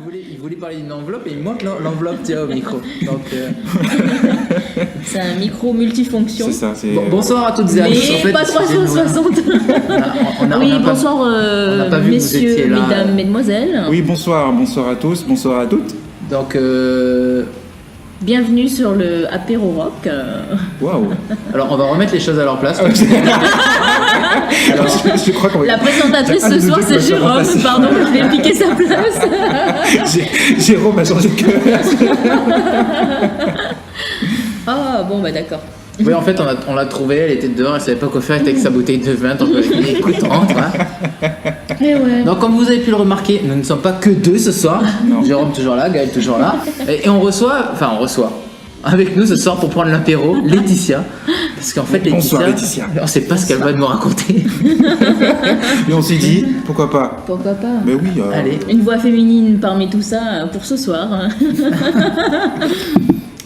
il voulait parler d'une enveloppe et il manque l'enveloppe, tiens, au micro. Donc, c'est un micro multifonction. C'est ça. bonsoir à toutes et à tous. Mais En fait, pas 360. on a bonsoir pas vu que vous messieurs, étiez là. mesdames, mesdemoiselles. Oui, bonsoir à tous, bonsoir à toutes. Donc, Bienvenue sur le apéro rock. Waouh. alors on va remettre les choses à leur place. Alors, je crois qu'on va... La présentatrice Un ce de nous soir deux c'est qui va se Jérôme, remplacer. pardon, je vais piquer sa place. Jérôme a changé de cœur. Ah bon bah d'accord. Oui, en fait, on l'a trouvée, elle était dehors, elle savait pas quoi faire, elle était avec sa bouteille de vin. Donc, écoute, on rentre. Hein. Et ouais. Donc, comme vous avez pu le remarquer, nous ne sommes pas que deux ce soir. Non. Jérôme toujours là, Gaël toujours là. Et on reçoit avec nous ce soir pour prendre l'apéro, Laetitia. Parce qu'en fait, Bonsoir, Laetitia. on sait pas ce qu'elle va nous raconter. Et on s'est dit, pourquoi pas. Pourquoi pas. Ben oui. Allez. Une voix féminine parmi tout ça pour ce soir.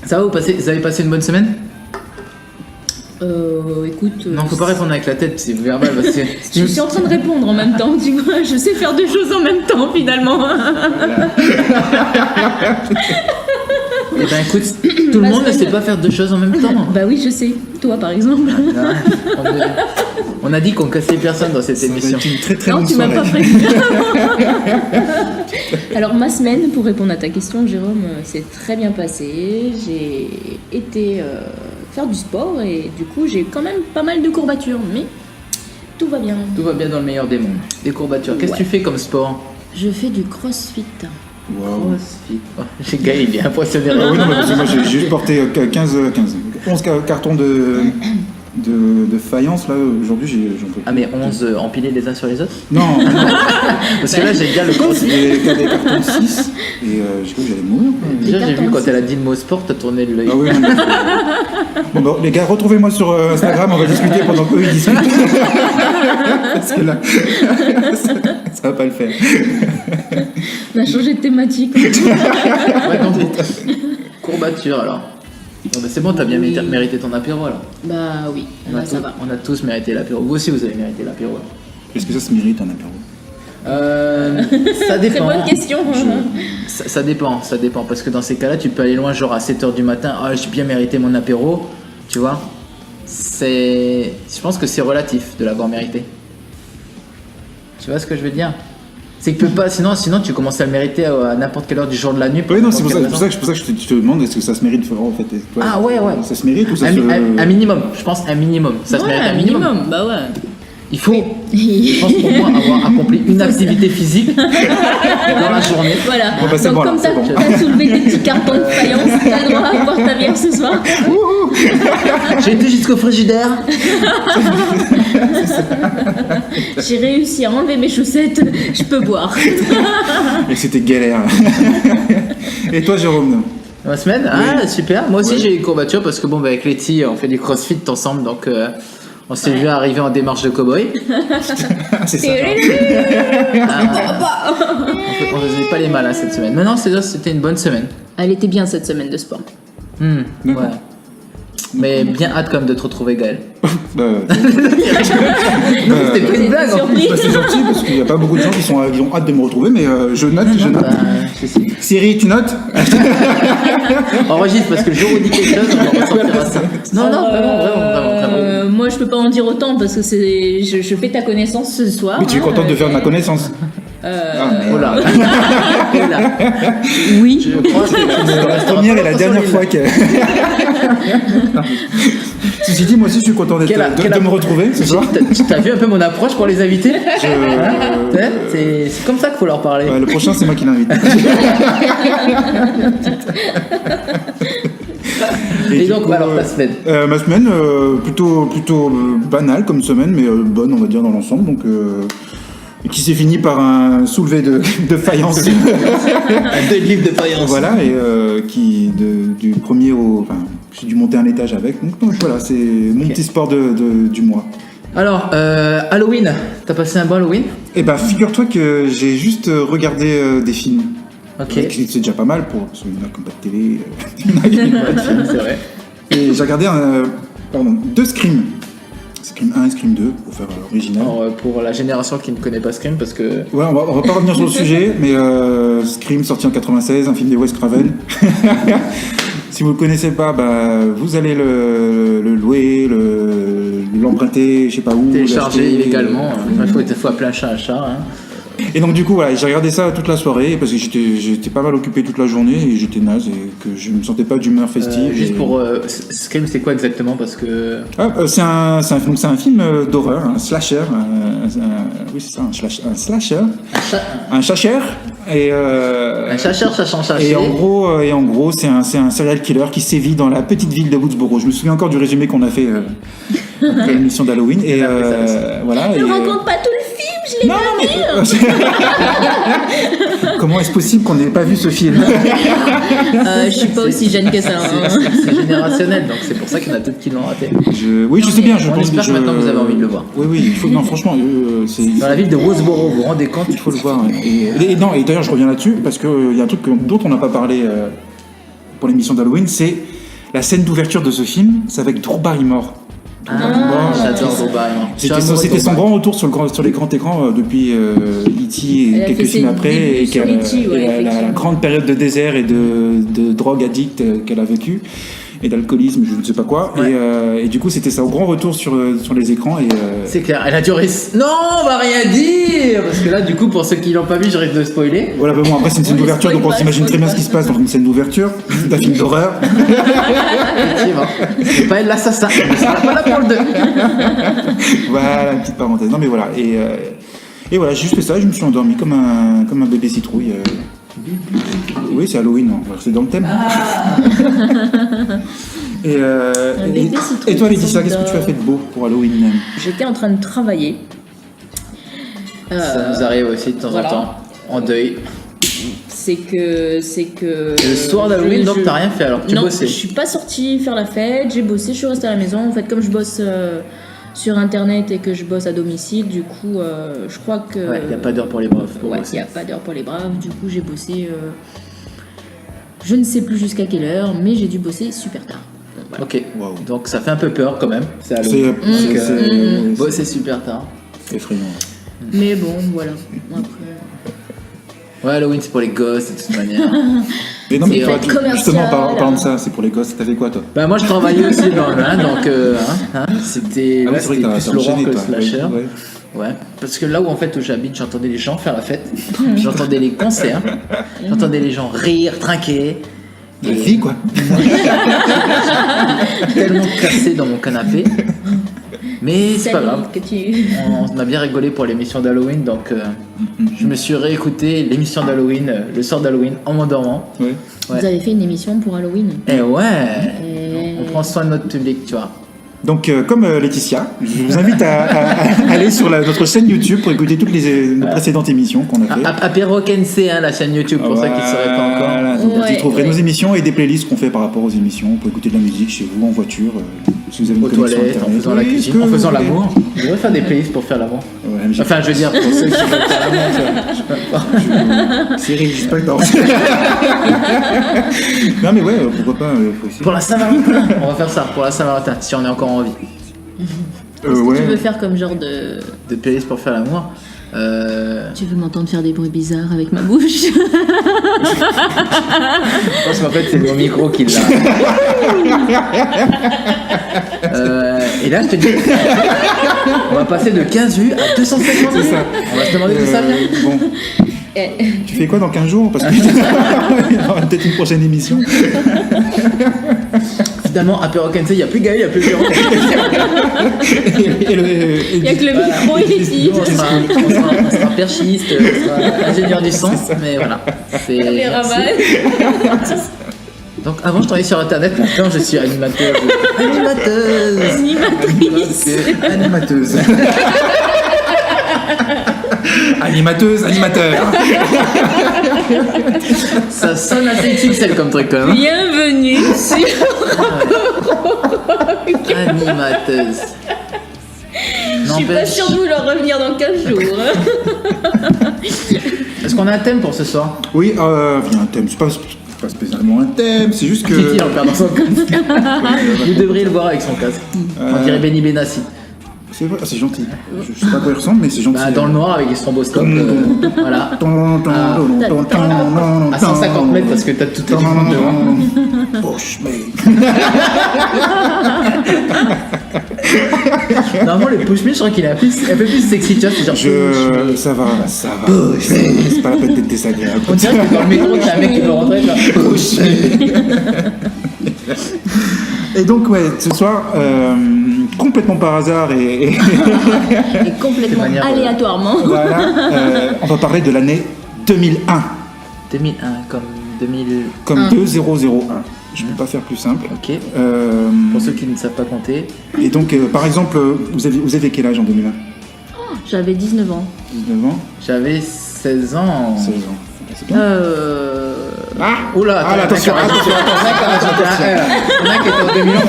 Ça va, vous avez passé une bonne semaine? Écoute. Non, faut pas répondre avec la tête, c'est verbal. Parce que... Je suis en train de répondre en même temps, tu vois, je sais faire deux choses en même temps finalement. Eh ben écoute, tout le monde ne sait pas faire deux choses en même temps. Bah oui, je sais. Toi par exemple. On a dit qu'on cassait personne dans cette Ça va émission. être une très très Non, bonne tu m'as soirée. pas prévenu. Alors ma semaine, pour répondre à ta question, Jérôme, s'est très bien passée. J'ai été faire du sport et du coup j'ai quand même pas mal de courbatures, mais tout va bien. Tout va bien dans le meilleur des mondes. Des courbatures. Qu'est-ce que tu fais comme sport? Je fais du crossfit. Waouh. CrossFit. Oh, j'ai Gaël, il est impressionné. Ah oui, non, mais parce que moi j'ai juste porté 11 cartons de faïence là. Aujourd'hui, j'en peux plus. Ah, mais 11 empilés les uns sur les autres? Non, Parce que là, j'ai bien le crossfit. j'ai gardé carton 6 et j'ai cru que j'allais mourir. quoi. Déjà, j'ai vu cartons quand aussi. elle a dit le mot sport, t'as tourné l'œil. Ah oui, non, mais- Bon, les gars, retrouvez-moi sur Instagram, on va discuter pendant qu'eux ils discutent. Parce que là, ça va pas le faire. On a changé de thématique. Ouais, donc, courbature alors. Bon, bah, c'est bon, t'as bien mérité ton apéro alors. Bah oui, là ça va. On a tous mérité l'apéro. Vous aussi, vous avez mérité l'apéro. Est-ce que ça se mérite un apéro? Ça Très dépend. bonne question. Ça dépend, parce que dans ces cas-là, tu peux aller loin, genre à 7h du matin, ah, j'ai bien mérité mon apéro, tu vois. Je pense que c'est relatif de l'avoir mérité. Tu vois ce que je veux dire? C'est que tu peux pas, sinon tu commences à le mériter à n'importe quelle heure du jour de la nuit. Oui, non, c'est pour ça, n'importe quelle que je te demande, est-ce que ça se mérite vraiment en fait? Ah ouais. Ça se mérite ou ça raison. se... Un minimum, je pense un minimum. Ça se Ouais, mérite un un minimum. bah ouais. Il faut, je pense pour moi, avoir accompli une activité physique dans la journée. Voilà. Bon, bah, c'est donc bon, là, comme c'est bon. t'as soulevé des petits cartons de faïence, t'as le droit à boire ta bière ce soir. J'ai été jusqu'au frigidaire. J'ai réussi à enlever mes chaussettes, je peux boire. Et c'était galère. Et toi, Jérôme? Ma semaine? Ah, super. Moi aussi, Ouais. j'ai les courbatures parce que, bon, bah, avec Letty, on fait du crossfit ensemble, donc on s'est vu arriver en démarche de cow-boy. C'est ça. On faisait pas les malins cette semaine. Mais non, c'était une bonne semaine. Elle était bien cette semaine de sport. Ouais. D'accord. Mais bien hâte quand même de te retrouver, Gaël. Bah, C'était pas une blague en plus. Surpris. c'est gentil parce qu'il n'y a pas beaucoup de gens qui ont hâte de me retrouver, mais je note. Bah, je sais. Siri, tu notes? Enregistre parce que le jour où on dit quelque chose, on ressortira ça. Non, vraiment. Moi je peux pas en dire autant parce que je fais ta connaissance ce soir. Oui, tu es hein, contente de faire ma connaissance. Ah, merde. Oh là. Oh là. Oui. Je crois que C'est la première et la dernière fois que. Ceci dit, moi aussi, je suis content de me retrouver ce soir. T'as vu un peu mon approche pour les invités? C'est comme ça qu'il faut leur parler. Ouais, le prochain, c'est moi qui l'invite. Et donc, alors, ta semaine? Ma semaine, plutôt banale comme semaine, mais bonne, on va dire, dans l'ensemble. Donc, qui s'est fini par un soulevé de faïence. Un deadlift de faïence. Voilà, et du premier au. Enfin, j'ai dû monter un étage avec. Donc voilà, c'est mon petit sport du mois. Alors, Halloween, t'as passé un bon Halloween? Et bah, figure-toi que j'ai juste regardé des films. Ok. C'est déjà pas mal parce qu'il n'a comme pas de télé. C'est vrai. Et j'ai regardé 2 Scream. Scream 1 et Scream 2, pour faire original. Alors, pour la génération qui ne connaît pas Scream, parce que Ouais, on va pas revenir sur le sujet, mais Scream sorti en 96, un film de Wes Craven. Si vous le connaissez pas, vous allez le louer, l'emprunter, je sais pas où. téléchargé l'acheter. illégalement, il faut appeler un chat un chat. Hein. Et donc du coup, voilà, j'ai regardé ça toute la soirée parce que j'étais pas mal occupé toute la journée et j'étais naze et que je me sentais pas d'humeur festive. Juste pour Scream, c'est quoi exactement? Parce que c'est un film d'horreur, un slasher. Oui, c'est ça, un slasher. Un slasher. Et un chercheur cherchant chercher. Et en gros, c'est un serial killer qui sévit dans la petite ville de Woodsboro. Je me souviens encore du résumé qu'on a fait après l'émission d'Halloween. Et voilà. Ne raconte pas tout le film, je l'ai pas vu. Comment est-ce possible qu'on n'ait pas vu ce film? Je suis pas aussi jeune que ça. Hein. C'est générationnel, donc c'est pour ça qu'il y en a peut-être qui l'ont raté. Oui, je sais bien. On espère que maintenant vous avez envie de le voir. Oui, il faut. Non, franchement, dans la ville de Woodsboro, vous vous rendez compte? Il faut le voir. Et d'ailleurs, je reviens là-dessus parce qu'il y a un truc dont on n'a pas parlé pour l'émission d'Halloween, c'est la scène d'ouverture de ce film. C'est avec Drew Barrymore. J'adore Drew Barrymore. C'était son grand retour sur les grands écrans depuis E.T. et quelques films après, et la grande période de désert et de drogue addict qu'elle a vécu, et d'alcoolisme, je ne sais pas quoi. Ouais. Et du coup, c'était ça, au grand retour sur les écrans. C'est clair, elle a duré. Non, on va rien dire! Parce que là, du coup, pour ceux qui l'ont pas vu, je risque de spoiler. Voilà, bon, après, c'est une scène d'ouverture, donc on s'imagine très bien ce qui se passe dans une scène d'ouverture d'un film d'horreur. Effectivement. C'est pas elle l'assassin, elle sera pas là pour le 2. Voilà, une petite parenthèse. Non, mais voilà. Et voilà, j'ai juste fait ça, je me suis endormi comme un bébé citrouille. Oui, c'est Halloween, c'est dans le thème. Et toi, Laetitia, qu'est-ce que tu as fait de beau pour Halloween? J'étais en train de travailler. Ça nous arrive aussi de temps en temps, en deuil. C'est que le soir d'Halloween, donc t'as rien fait alors que tu bossais? Non, je suis pas sortie faire la fête, j'ai bossé, je suis restée à la maison. En fait, comme je bosse sur internet et que je bosse à domicile, du coup, je crois que... Ouais, il n'y a pas d'heure pour les braves. Il n'y a pas d'heure pour les braves. Du coup, j'ai bossé... je ne sais plus jusqu'à quelle heure, mais j'ai dû bosser super tard. Voilà. Ok, wow. Donc ça fait un peu peur quand même. C'est Halloween. Bosser super tard. C'est effrayant. Mais bon, voilà. Après... Ouais, Halloween, c'est pour les gosses de toute manière. Mais non, mais justement, parlant de ça, c'est pour les gosses. T'as fait quoi, toi? Bah, moi, je travaillais aussi dans le donc c'était plus Laurent que le slasher. Ouais, parce que là où j'habite, j'entendais les gens faire la fête, j'entendais les concerts, j'entendais les gens rire, trinquer. La vie, quoi. Tellement cassé dans mon canapé. Mais c'est pas grave. On a bien rigolé pour l'émission d'Halloween, donc je me suis réécouté l'émission d'Halloween, le soir d'Halloween, en m'endormant. Oui. Ouais. Vous avez fait une émission pour Halloween? Eh ouais. On prend soin de notre public, tu vois. Donc, comme Laetitia, je vous invite à aller sur notre chaîne YouTube pour écouter toutes nos précédentes émissions qu'on a fait. Apéro Kensei, la chaîne YouTube, pour ceux qui ne sauraient pas encore. Donc, vous trouverez nos émissions et des playlists qu'on fait par rapport aux émissions. Vous pouvez écauter de la musique chez vous, en voiture, si vous avez une connexion Internet. En faisant la cuisine, en faisant l'amour. On devrait faire des playlists pour faire l'amour. Ouais, enfin, je veux dire, pour ceux qui veulent faire l'amour. Cyril, j'ai pas le temps. Non, mais ouais, pourquoi pas. Pour la Saint-Valentin, on va faire ça, pour la Saint-Valentin, si on est encore en vie. Qu'est-ce que tu veux faire comme genre de playlist pour faire l'amour? Tu veux m'entendre faire des bruits bizarres avec ma bouche? Je pense qu'en fait c'est mon micro qui l'a. Et là je te dis, on va passer de 15 vues à 250 vues. On va se demander d'où ça vient. Bon. Tu fais quoi dans 15 jours? Parce que il y aura peut-être une prochaine émission. Finalement, Apéro Kensei, il n'y a plus Gaël, il n'y a plus Jérôme. Il n'y a que le micro ici. On sera perchiste, on sera ingénieur du son, mais voilà. Donc avant je travaillais sur internet, maintenant je suis animatrice. Animateur. Ça sonne assez XXL comme truc quand même. Bienvenue sur Animateuse. Je suis pas sûre de vouloir revenir dans 15 jours. Est-ce qu'on a un thème pour ce soir? Oui, il y a un thème. C'est pas spécialement un thème, c'est juste que... Il en perd dans son casque. Vous devriez le voir avec son casque. On dirait Benny Benassi. C'est vrai, c'est gentil. Je sais pas à quoi il ressemble, mais c'est gentil. Bah, dans le noir avec les stroboscopes. Voilà. À 150 mètres parce que t'as toutes les différentes devant. Poche, mais. Normalement, le push me, je crois qu'il est un peu plus sexy, tu vois. C'est genre. Ça va. C'est pas la peine d'être désagréable. On dirait que dans le métro, t'as un mec qui veut rentrer là. Push Et donc, ouais, ce soir, complètement par hasard et complètement aléatoirement. Voilà, on va parler de l'année 2001. 2001, comme 2000. Comme 2001. Je ne peux pas faire plus simple. Ok. Pour ceux qui ne savent pas compter. Et donc, par exemple, vous avez quel âge en 2001 ? J'avais 19 ans. 19 ans ? J'avais 16 ans. 16 ans. C'est bien. Oula, attention. Il y en a qui étaient en 2011.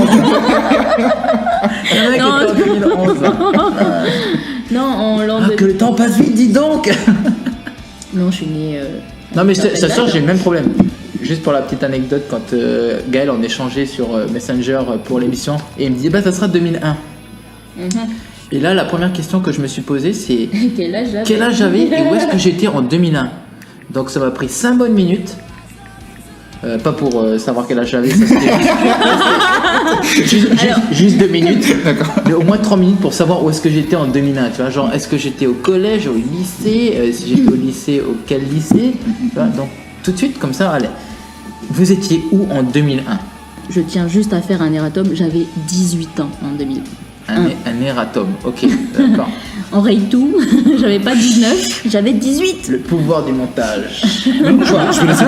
Non, en l'an que le temps passe vite, dis donc. Non, je suis née... Non, mais je t'assure, j'ai le même problème. Juste pour la petite anecdote, quand Gaël, on échangeait sur Messenger pour l'émission, et il me disait, bah ça sera 2001. Et là, la première question que je me suis posée, c'est quel âge j'avais et où est-ce que j'étais en 2001. Donc ça m'a pris 5 bonnes minutes. Pas pour savoir quel âge j'avais, ça c'était juste 2 minutes. D'accord. Mais au moins 3 minutes pour savoir où est-ce que j'étais en 2001. Tu vois, genre est-ce que j'étais au collège, au lycée, si j'étais au lycée, auquel lycée, tu vois, donc tout de suite comme ça, allez. Vous étiez où en 2001 ? Je tiens juste à faire un erratum, j'avais 18 ans en 2001. Un erratum, ok, d'accord. On raye tout, j'avais pas 19, j'avais 18. Le pouvoir du montage. Je vais laisser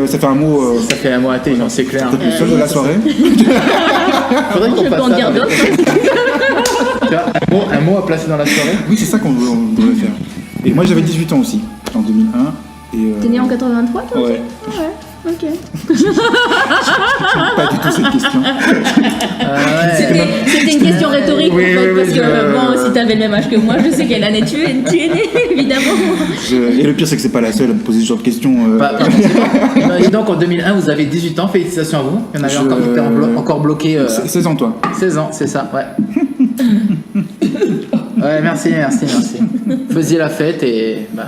ça fait un mot. Ça fait un mot intelligent, c'est clair. Peut-être le seul de la soirée. Faudrait qu'on Je peux fasse en ça. dire d'autres. Tu vois, un mot à placer dans la soirée. Oui, c'est ça qu'on devrait faire. Et moi, j'avais 18 ans aussi, en 2001. T'es né en 83, toi ? Ouais. Ok. Pas du tout cette question. C'était une question rhétorique, Oui, en fait, oui, parce oui, que bon, si t'avais le même âge que moi, je sais quelle année tu es né, évidemment. Et le pire, c'est que c'est pas la seule à me poser ce genre de questions. Et donc en 2001, vous avez 18 ans, félicitations à vous. Il y en avait encore qui étaient encore bloqués. 16 ans, toi. 16 ans, c'est ça, ouais. Ouais, merci. Faisiez la fête et moi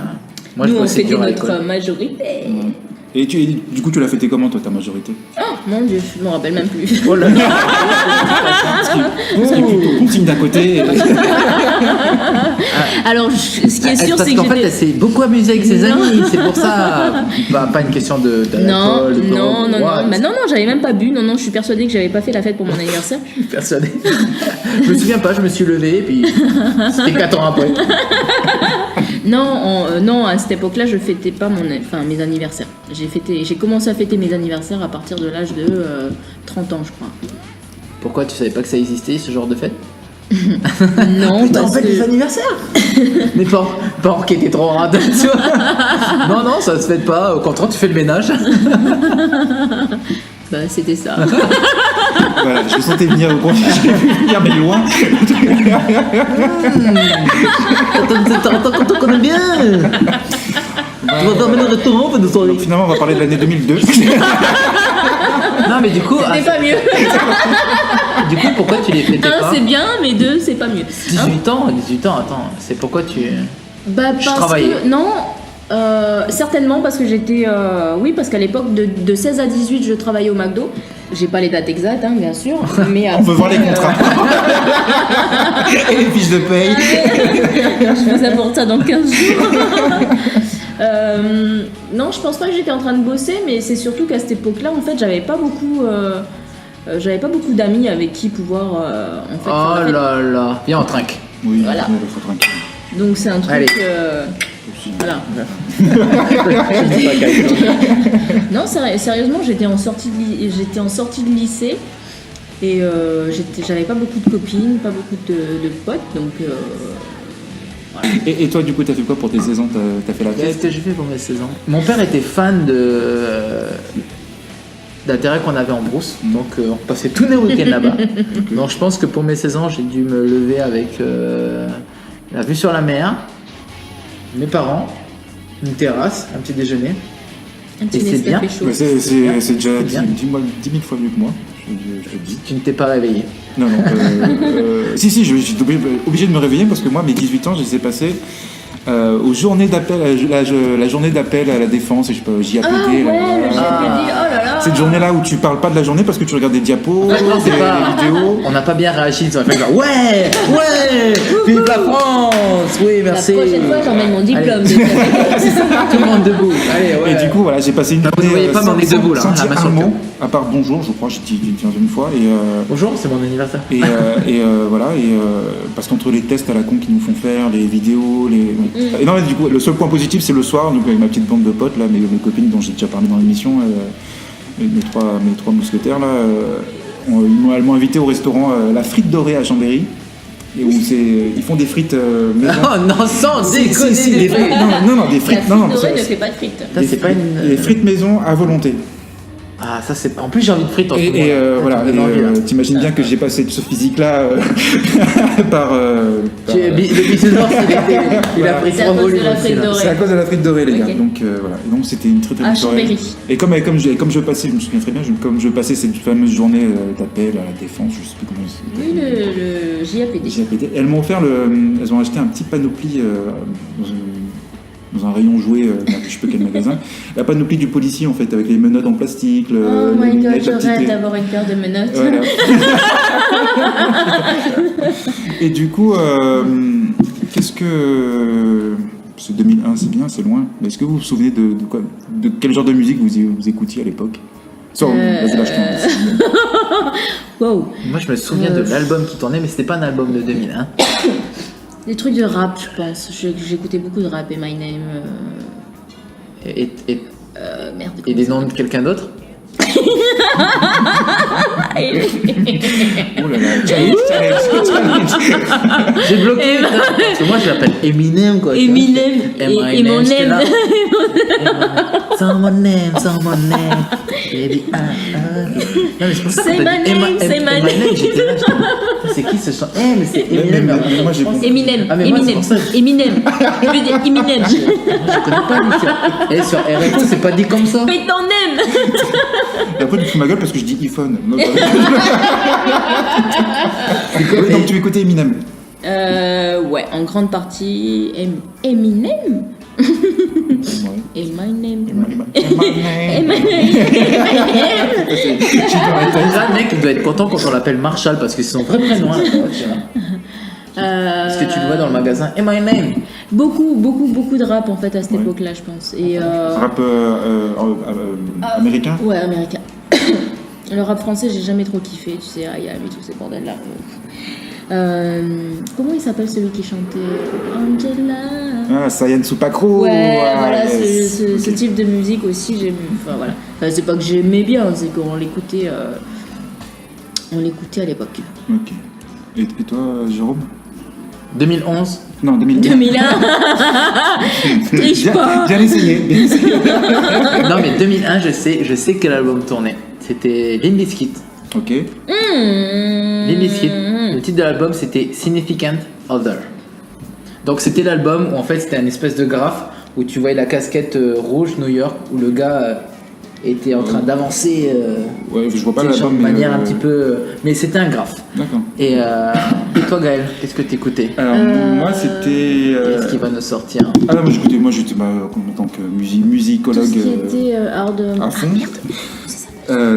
Nous, je on bossais fêtait dur à notre l'école. majorité. Et du coup, tu l'as fêté comment, toi, ta majorité ? Oh mon Dieu, je m'en rappelle même plus. Oh là là. On signe d'à côté. Alors, ce qui est sûr, parce c'est que qu'en fait, elle s'est beaucoup amusée avec ses amis, c'est pour ça. Pas une question d'alcool, Non, what. bah non, j'avais même pas bu. Non, je suis persuadée que j'avais pas fait la fête pour mon anniversaire. Je suis persuadé. Je me souviens pas, je me suis levé et puis c'était 4 ans après. Non, à cette époque-là, je fêtais pas mes anniversaires. J'ai commencé à fêter mes anniversaires à partir de l'âge de 30 ans, je crois. Pourquoi tu savais pas que ça existait, ce genre de fête? Non, Putain, parce en fait, que... les anniversaires. Mais pas qui était trop rade, tu vois. Non, ça se fête pas. Au contraire, tu fais le ménage. Bah, c'était ça. Voilà, je sentais venir au point. J'ai vu venir, mais loin. Quand on connaît bien. Tu vas dormir au restaurant, on fait des soirées. Donc, finalement, on va parler de l'année 2002. Non, mais du coup. C'était pas mieux. Du coup, pourquoi tu les fêtais pas? 1, c'est bien, mais 2, c'est pas mieux. 18 ans, attends. C'est pourquoi tu. Bah, parce que. Non. Certainement parce que j'étais oui, parce qu'à l'époque de 16 à 18 je travaillais au McDo. J'ai pas les dates exactes, hein, bien sûr, mais on veut voir les contrats et les fiches de paye. Je vous apporte ça dans 15 jours. Non, je pense pas que j'étais en train de bosser, mais c'est surtout qu'à cette époque-là, en fait, j'avais pas beaucoup d'amis avec qui pouvoir en fait. Oh là là, viens on trinque. Oui, voilà. Faut trinquer. Donc c'est un truc. Allez. Voilà. Non, sérieusement, j'étais en sortie de lycée et j'avais pas beaucoup de copines, pas beaucoup de potes, donc voilà. Et toi, du coup, t'as fait quoi pour tes 16 ans? T'as fait la fête? Qu'est-ce que j'ai fait pour mes 16 ans? Mon père était fan d'intérêt qu'on avait en brousse, donc on passait tous les week-ends là-bas. Donc je pense que pour mes 16 ans, j'ai dû me lever avec la vue sur la mer, mes parents, une terrasse, un petit déjeuner. Un petit Et c'est bien. Nescafé chaud. C'est déjà bien. 10 000 fois mieux que moi. je te le dis. Tu ne t'es pas réveillé. Non. Si, je suis obligé de me réveiller parce que moi, mes 18 ans, je les ai passés aux journées d'appel, la journée d'appel à la défense, et je sais pas, JAPD. Ah ouais, le JAPD, oh là là. Cette journée-là où tu parles pas de la journée parce que tu regardes des diapos, Non, c'est des pas... vidéos. On n'a pas bien réagi, ils ont fait genre ouais, vive la France, oui, merci. La prochaine fois, j'emmène mon diplôme. Tout le monde debout. Allez, ouais. Et du coup, voilà, j'ai passé une Vous ne voyez pas, mais on est debout là, sans la dire main sur un le cœur. mot, à part bonjour, je crois, j'ai dit une fois. Et, Bonjour, c'est mon anniversaire. voilà, parce qu'entre les tests à la con qu'ils nous font faire, les vidéos, et non, mais du coup, le seul point positif, c'est le soir, donc avec ma petite bande de potes, là, mes copines dont j'ai déjà parlé dans l'émission, mes trois mousquetaires, là, elles m'ont invité au restaurant La Frite Dorée à Chambéry. Et où ils font des frites maison. Oh non, sans déconner. Des frites. Non, des frites. La frite dorée ne fait pas de frites. Ça, c'est pas une... Des frites maison à volonté. Ah, ça c'est... En plus, j'ai envie de frites en ce moment. Et voilà, Ça me donne envie, là. t'imagines bien que j'ai passé ce physique-là par... Le bisounours, il a pris C'est à 3 cause de volumes la aussi, frite là. dorée. C'est à cause de la frite dorée, les gars. Ok. Donc voilà. Et donc c'était une très très À bonne soirée. Chambéry. Et comme je passais, je me souviens très bien, comme je passais cette fameuse journée d'appel à la défense, je sais plus comment Oui, le JAPD. JAPD. Elles m'ont offert elles ont acheté un petit panoplie dans un rayon jouet, je sais plus quel magasin. La panoplie du policier en fait, avec les menottes en plastique. Oh les my god, lunettes, je la petite- rêve d'avoir une paire de menottes. Voilà. Et du coup, qu'est-ce que... Ce 2001, c'est bien, c'est loin. Mais est-ce que vous vous souvenez de quel genre de musique vous écoutiez à l'époque? Vas-y, lâche-toi. Wow. Moi, je me souviens de l'album qui tournait, mais c'était pas un album de 2001. Des trucs de rap, je pense. J'écoutais beaucoup de rap et My Name. Et Merde. et des noms de quelqu'un d'autre. Oh là là, challenge. J'ai bloqué. Parce que moi, je l'appelle Eminem, quoi. Eminem et mon j'étais là. name. Someone name, baby, I love you. Non, mais c'est pour ça que C'est t'as dit my name, c'est my name. J'étais là, c'est qui ce chant? Mais c'est Eminem. Mais moi, j'ai compris. Eminem. Ah, mais moi, c'est Eminem. pour ça que- Eminem. Je veux dire Eminem. Je connais pas lui. Et sur RFO, c'est pas dit comme ça. Fais ton name. Et après, tu fous ma gueule parce que je dis iPhone. quoi, Oui, donc tu écoutais Eminem. Ouais, en grande partie Eminem. Ouais. Et My Name. Eminem. Déjà, le mec, il doit être content quand on l'appelle Marshall parce que c'est son vrai prénom. Hein, Parce que tu le vois dans le magasin. Et my name. Beaucoup de rap en fait à cette Ouais. époque-là, je pense. Et Rap américain. ouais, américain. Le rap français, j'ai jamais trop kiffé, tu sais, IAM et tous ces bordels-là. Comment il s'appelle celui qui chantait Angela? Ah, Sayan Supacro. Ouais, Ah, voilà, yes. ce Ok. type de musique aussi, j'aime. Enfin voilà. Enfin, c'est pas que j'aimais bien, c'est qu'on l'écoutait. On l'écoutait à l'époque. Ok. Et toi, Jérôme? 2011. Non, 2001. 2001. Triche pas. Bien essayé. Non, mais 2001, je sais quel album tournait. C'était Limp Bizkit. Ok. Limp Bizkit. Le titre de l'album, c'était Significant Other. Donc, c'était l'album où en fait, c'était un espèce de graphe où tu voyais la casquette rouge New York où le gars était en train d'avancer Ouais, je vois pas de l'album, mais. manière un petit peu. Mais c'était un graphe. D'accord. Et toi, Gaël, qu'est-ce que t'écoutais? Alors, moi, c'était. Qu'est-ce qui va nous sortir? Ah non, moi j'étais en tant que Tout musicologue ce qui était hard. à fond.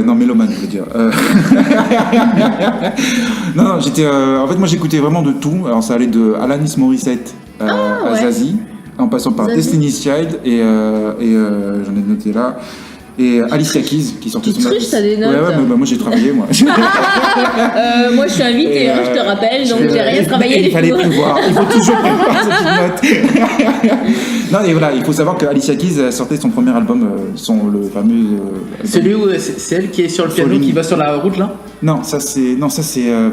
Non, mélomane, je veux dire. Non, j'étais. En fait, moi j'écoutais vraiment de tout. Alors, ça allait de Alanis Morissette à ouais. Zazie, en passant par Zazie. Destiny's Child et j'en ai noté là. Et Alicia Keys qui sortait Tu triches, t'as des notes. Ouais, mais moi j'ai travaillé, moi. Moi, je suis invitée, Et, hein, je te rappelle, donc j'ai rien il travaillé. fallait prévoir, il faut toujours prévoir cette petite note. Non, et voilà, il faut savoir que Alicia Keys sortait son premier album, le fameux. Celui où c'est elle qui est sur le piano, Falling. qui va sur la route là? Non, ça c'est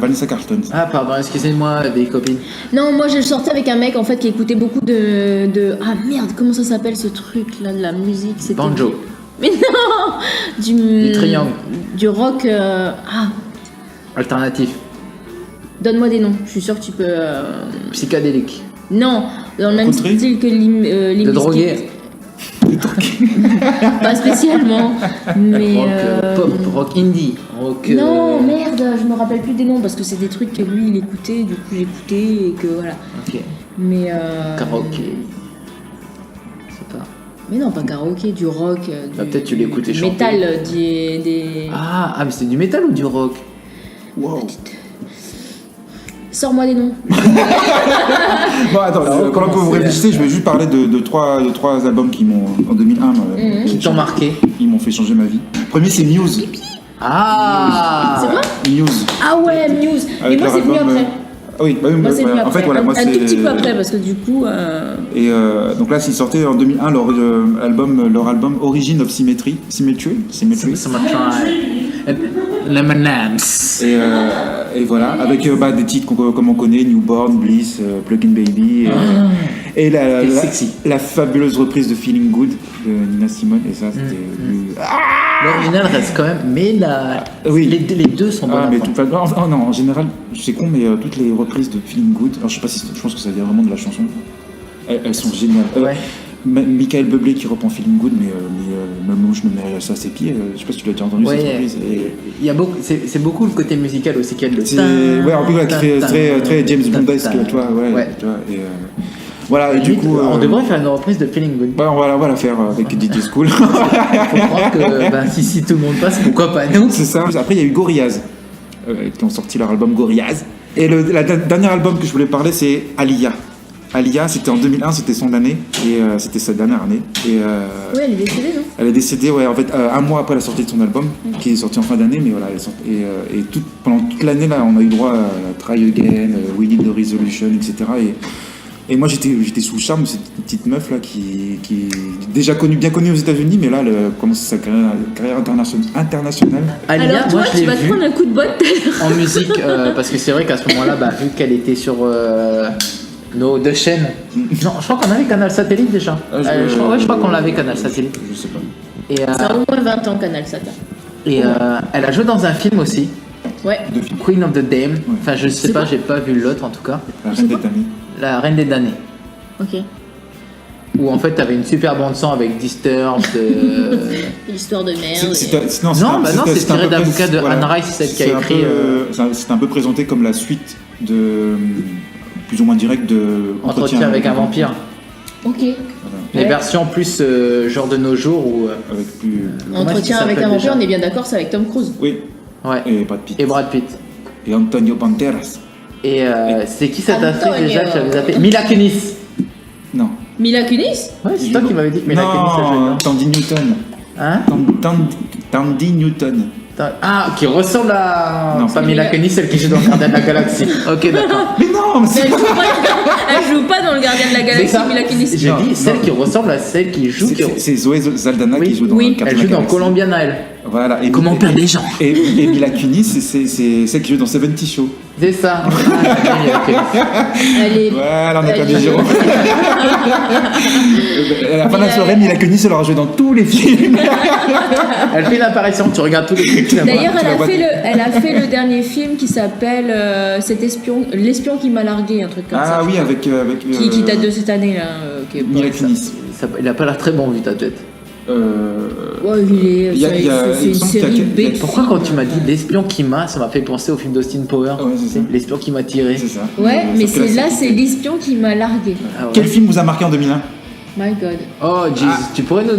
Vanessa Carlton. ça. Ah, pardon, excusez-moi, vieille copine. Non, moi je sortais avec un mec en fait qui écoutait beaucoup de. Ah merde, comment ça s'appelle ce truc là de la musique? C'était Banjo. Mais non, Du triangle. Du rock. Alternatif. Donne-moi des noms. Je suis sûre que tu peux. Psychédélique. Non, dans le même Country style que Limp De Bizkit. droguer. turc. Pas spécialement, mais... Rock pop, rock indie, rock... Non, merde, je me rappelle plus des noms parce que c'est des trucs que lui il écoutait, du coup j'écoutais et que voilà. Ok. Mais Karaoké. Je sais pas. Mais non, pas karaoké, du rock, peut-être tu l'écoutais chanter. métal, des... Ah, mais c'est du métal ou du rock? Wow. Sors-moi des noms. Bon, attends, pendant que vous réfléchissez, je vais juste parler de trois albums qui m'ont, en 2001, Qui t'ont marqué? Ils m'ont fait changer ma vie. Le premier, c'est Muse. Ah! C'est quoi? Muse. Ah ouais, Muse. Mais Avec moi leur c'est venu album, après. Ah oui, bah oui, Moi c'est venu en après. fait, voilà, moi un c'est. tout petit peu après parce que du coup... Et donc là, ils sortaient en 2001 leur album Origin of Symmetry. Symmetry. M&M's. Et voilà, avec des titres comme on connaît, Newborn, Bliss, Plug-in Baby. Et la fabuleuse reprise de Feeling Good de Nina Simone. Et ça, c'était. L'original reste quand même, mais Oui. les deux sont bonnes. Mais en général, c'est con, mais toutes les reprises de Feeling Good, alors je sais pas si je pense que ça vient vraiment de la chanson, elles sont géniales. Ouais. Michael Bublé qui reprend Feeling Good, mais même je me mets ça à ses pieds. Je sais pas si tu l'as déjà entendu cette reprise. Il y a beaucoup, c'est beaucoup le côté musical aussi qu'il y a de Ouais, en plus, qui fait très James Bondesque, tu vois. Ouais. Tu vois, voilà, et du coup. On devrait faire une reprise de Feeling Good. On va la faire avec DJ School. Faut croire que si tout le monde passe, pourquoi pas nous? C'est ça. Après, il y a eu Gorillaz, qui ont sorti leur album Gorillaz. Et le dernier album que je voulais parler, c'est Aaliyah. Aaliyah, c'était en 2001, c'était son année, et c'était sa dernière année. Et, Oui, elle est décédée, non? elle est décédée, ouais, en fait, un mois après la sortie de son album, qui est sorti en fin d'année, mais voilà, pendant toute l'année, là, on a eu droit à Try Again, We Need the Resolution, etc. Et moi, j'étais sous le charme de cette petite meuf là qui est déjà bien connue aux États-Unis, mais là, elle commence sa carrière internationale. Aaliyah, Alors toi, moi, je tu l'ai vas te vue prendre un coup de botte. en musique, parce que c'est vrai qu'à ce moment-là, vu qu'elle était sur nos deux chaînes. Non, je crois qu'on avait Canal Satellite déjà. Je crois qu'on l'avait Canal Satellite. Je sais pas. Et, Ça a au moins 20 ans, Canal Sata. et elle a joué dans un film aussi, Ouais. Queen of the Dame. Enfin, je sais pas, j'ai pas vu l'autre en tout cas. La reine des damnés. La Reine des damnés. Ok. Où en fait t'avais une super bande son avec Disturbed. L'histoire de merde. c'est tiré d'un bouquin de Anne Rice, celle qui a écrit. C'est un peu présenté comme la suite de plus ou moins direct de Entretien avec un vampire. Ok. Les versions plus genre de nos jours où. Avec plus. Entretien avec un vampire, on est bien d'accord, c'est avec Tom Cruise. Oui. Ouais. Et Brad Pitt. Et Brad Pitt. Et Antonio Banderas. Et c'est qui cette actrice Antonio. déjà que j'avais zappé? Mila Kunis. Non. Mila Kunis? Ouais, c'est toi qui m'avais dit que Mila Kunis a joué. Non, Tandy Newton. Hein? Tandy Newton. Ah, qui ressemble à. Non, pas c'est Mila Mila- Kunis, celle qui joue dans le Gardien de la Galaxie. Ok, d'accord. Mais non, mais Mais c'est elle joue pas dans le Gardien de la C'est Galaxie, ça. Mila Kunis. J'ai Non, dit celle non. qui ressemble à celle qui joue. c'est Zoé Saldana Oui, qui joue dans oui. le Gardien Elle de la joue dans Galaxie. Colombiana, elle. Voilà. Et Comment perdre les gens? Et Mila Kunis, c'est celle qui joue dans 70 Show. C'est ça. Ah, ok. Elle est... Voilà, on a Elle perdu est- Jérôme. À la fin de la soirée, Mila Kunis, elle aura joué dans tous les films. Elle fait une apparition, tu regardes tous les trucs. tu la vois. D'ailleurs, tu la vois. elle a fait le dernier film qui s'appelle L'espion qui m'a largué, un truc comme ça. Ah oui, avec Qui date de cette année là. Qui est pas- Mila Kunis. Il a pas l'air très bon vu ta tête. Ouais, il fait il me une semble qu'il y a série quel- il y a- B. Pourquoi quand tu m'as dit l'espion qui m'a, ça m'a fait penser au film d'Austin Power. Ouais, c'est ça. L'espion qui m'a tiré. C'est ça. Ouais, mais Sauf que c'est l'espion qui m'a largué. Ah ouais. Quel film vous a marqué en 2001? My God. Oh Jesus, tu pourrais nous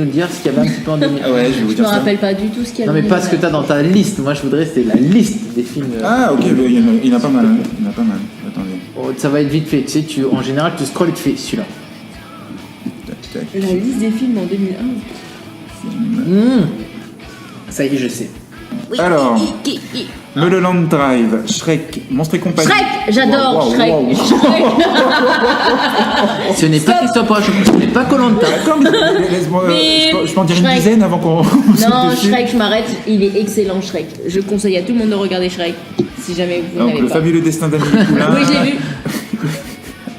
dire ce qu'il y avait un petit peu en 2000. Ah ouais, je vais vous Je dire me ça. rappelle pas du tout ce qu'il y Non avait. mais pas ce que t'as dans ta liste. Moi je voudrais c'est la liste des films. Ah ok, mais il y en a pas mal. Hein. Il y en a pas mal. Attendez. Oh, ça va être vite fait. Tu sais, en général tu scrolles et tu fais celui-là. Tac, tac. La liste des films en 2001. Ça y est, je sais. Alors, Mulholland Drive, Shrek, Monstre et compagnie. Shrek, j'adore Wow, wow, Shrek. wow. Ce n'est pas Christophe Poiret, ce n'est pas Koh-Lanta. D'accord, mais laisse-moi. Mais Je peux en dire une Shrek. dizaine avant qu'on. Non, Shrek, je m'arrête. Il est excellent, Shrek. Je conseille à tout le monde de regarder Shrek. Si jamais vous Donc, n'avez le pas. fabuleux destin d'Amélie Poulain. Oui, je l'ai vu.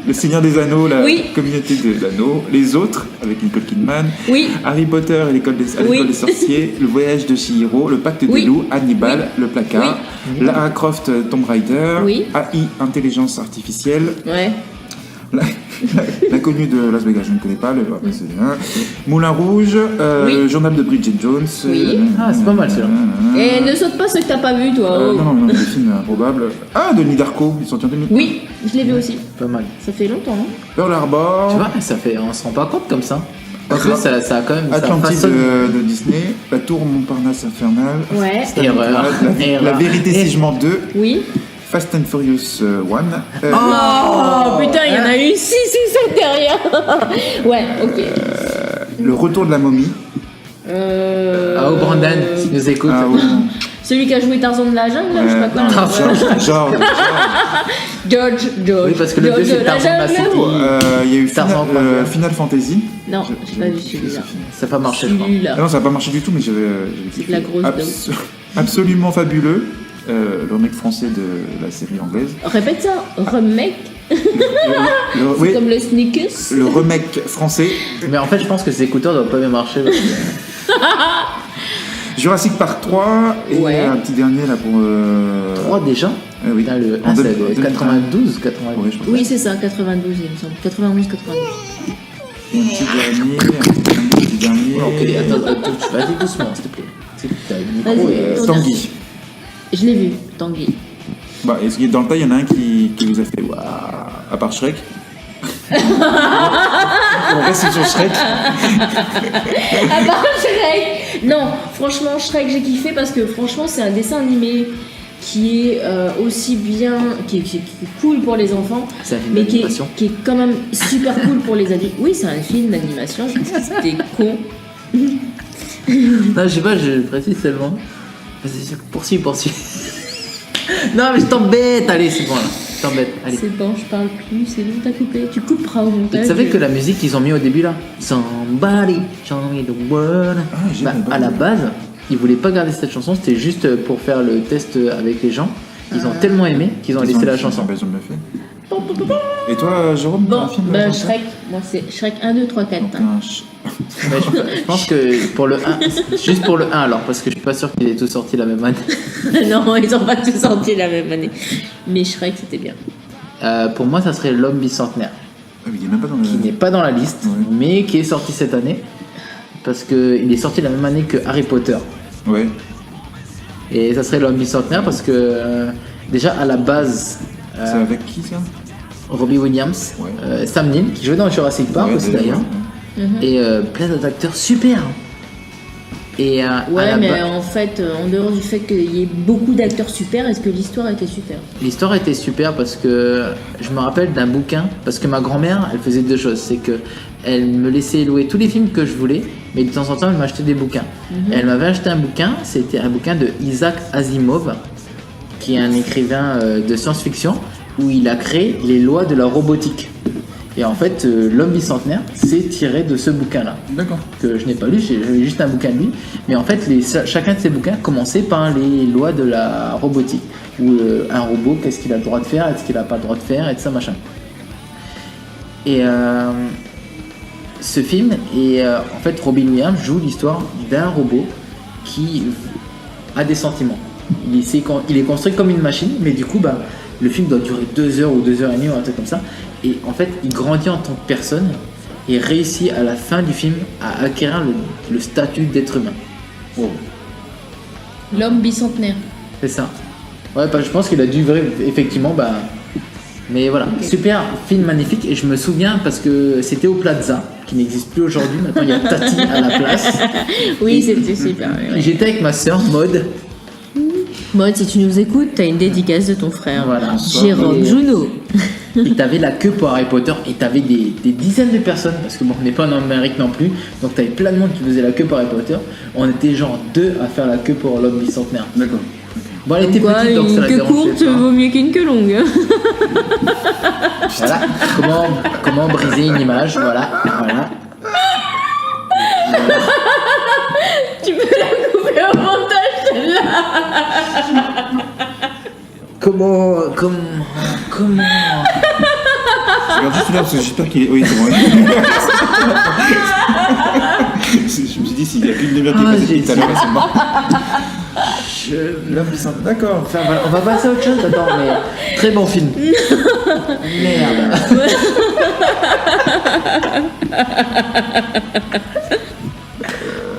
Le Seigneur des Anneaux, la Oui. communauté des anneaux. Les autres, avec Nicole Kidman. Oui. Harry Potter et l'école des sorciers. Le voyage de Chihiro. Le pacte Oui. des loups. Hannibal. Le placard. Lara Croft, Tomb Raider. Oui. AI, intelligence artificielle. Ouais. L'inconnu de Las Vegas, je ne connais pas. Après, c'est bien. Moulin Rouge, Journal de Bridget Jones. Oui. Ah, c'est pas mal celui-là. Et ne saute pas ceux que t'as pas vu, toi. Non, des films improbables. Ah, Denis Darko, il est sorti en 2000. Oui, je l'ai vu aussi. Pas mal. Ça fait longtemps, non? Pearl Harbor. Tu vois, on se rend pas compte comme ça. Parce que ça a quand même. Atlantide de Disney. La Tour Montparnasse Infernale. Ouais. Erreur. La Vérité si je mens 2. Oui. Fast and Furious 1. Oh putain, il y en a eu 6 ou 7 derrière. Ouais, ok. Le Retour de la momie. Ah, Brandon, si tu nous écoutes. Ah, oui. Celui qui a joué Tarzan de la jungle, là, je sais pas quoi. George. Oui, parce que le 2 c'est Tarzan de la cité. Il y a eu Tarzan, Final Fantasy. Non, j'ai pas vu celui-là. Ça n'a pas marché, je crois. Celui-là. Ah non, ça n'a pas marché du tout, mais j'avais C'est la grosse dose. Absolument fabuleux. Le remake français de la série anglaise. Répète ça, remake. Oui, Comme le Snickers. le remake français. Mais en fait, je pense que ces écouteurs doivent pas bien marcher. Parce que... Jurassic Park 3 et Ouais. un petit dernier là pour. 3 déjà Oui. Putain, le En 1 c'est deux- de 92, 92. Ouais, je pense. Oui, c'est ça, 92, il me semble. 91, 92. Et un petit dernier. Ok, attends, vas-y doucement, s'il te plaît. T'as le micro Vas-y. et... Tanguy. Je l'ai vu, Tanguy. Bah, est-ce qu'il dans le tas, il y en a un qui vous a fait waouh, à part Shrek. On reste sur Shrek. À part Shrek. Non, franchement, Shrek, j'ai kiffé parce que franchement, c'est un dessin animé qui est aussi bien, qui est cool pour les enfants, C'est un film mais d'animation. qui est quand même super cool pour les adultes. Oui, c'est un film d'animation, je pense que c'était con. Non, je sais pas, je précise seulement. Vas-y, poursuis. Non, mais je t'embête, allez, c'est bon là. Je t'embête, allez. C'est bon, je parle plus, c'est bon, t'as coupé. Tu couperas au Et montage. tu savais que la musique qu'ils ont mis au début là, Somebody show me the world. j'ai Bah, pas à la vu. base, ils voulaient pas garder cette chanson, c'était juste pour faire le test avec les gens. Ils ont tellement aimé qu'ils ont laissé la chanson. Ils ont bien fait. Et toi, Jérôme, t'as Bon, un film ben genre Shrek, moi c'est Shrek 1, 2, 3, 4. Donc, hein. Mais je pense que pour le 1, juste pour le 1 alors, parce que je suis pas sûr qu'il ait tout sorti la même année. Non, ils ont pas tous sorti la même année. Mais Shrek, c'était bien. Pour moi, ça serait L'Homme bicentenaire, Ah, mais il est même pas dans le. qui n'est pas dans la liste, Ouais. mais qui est sorti cette année. Parce qu'il est sorti la même année que Harry Potter. Ouais. Et ça serait L'Homme bicentenaire parce que déjà à la base, C'est avec qui ça? Robbie Williams, Ouais. Sam Neill, qui jouait dans Jurassic Park Ouais, aussi d'ailleurs, ouais. et plein d'autres acteurs super. Et à Ouais, la mais ba- en fait, en dehors du fait qu'il y ait beaucoup d'acteurs super, est-ce que l'histoire était super? l'histoire était super parce que je me rappelle d'un bouquin, parce que ma grand-mère, elle faisait deux choses, c'est que elle me laissait louer tous les films que je voulais, mais de temps en temps, elle m'achetait des bouquins. Et elle m'avait acheté un bouquin, c'était un bouquin de Isaac Asimov, qui est un écrivain de science-fiction, où il a créé les lois de la robotique. Et en fait, L'Homme bicentenaire, c'est tiré de ce bouquin-là, D'accord. que je n'ai pas lu, j'avais juste un bouquin de lui. Mais en fait, chacun de ces bouquins commençait par les lois de la robotique. Où un robot, qu'est-ce qu'il a le droit de faire, est-ce qu'il n'a pas le droit de faire, et tout ça, machin. Et ce film, en fait, Robin Williams joue l'histoire d'un robot qui a des sentiments. Il est construit comme une machine, mais du coup, le film doit durer 2 heures ou 2 heures et demie ou un truc comme ça. Et en fait, il grandit en tant que personne et réussit à la fin du film à acquérir le statut d'être humain. Oh. L'homme bicentenaire. C'est ça. Ouais, je pense qu'il a dû effectivement. Mais voilà, super film magnifique. Et je me souviens parce que c'était au Plaza, qui n'existe plus aujourd'hui. Maintenant, il y a Tati à la place. Oui, c'était super. Ouais. J'étais avec ma soeur, Maud. Maud, si tu nous écoutes, t'as une dédicace de ton frère. Voilà. Jérôme Junot. Et t'avais la queue pour Harry Potter et t'avais des dizaines de personnes, parce que bon, on n'est pas en Amérique non plus, donc t'avais plein de monde qui faisait la queue pour Harry Potter. On était genre 2 à faire la queue pour L'Homme bicentenaire. D'accord. Bon, elle était petite, donc ça une la queue dérangeait courte pas. vaut mieux qu'une queue longue. Voilà, comment briser une image, voilà. Tu peux la couper au montage, celle-là. Comment Je regarde juste là parce que j'espère qu'il est. Oui, c'est bon. Je me suis dit, s'il n'y a qu'une demi-heure qui est passée depuis tout à l'heure, c'est mort. L'homme bicentenaire. D'accord. Enfin, voilà, on va passer à autre chose, attends, mais très bon film. Merde.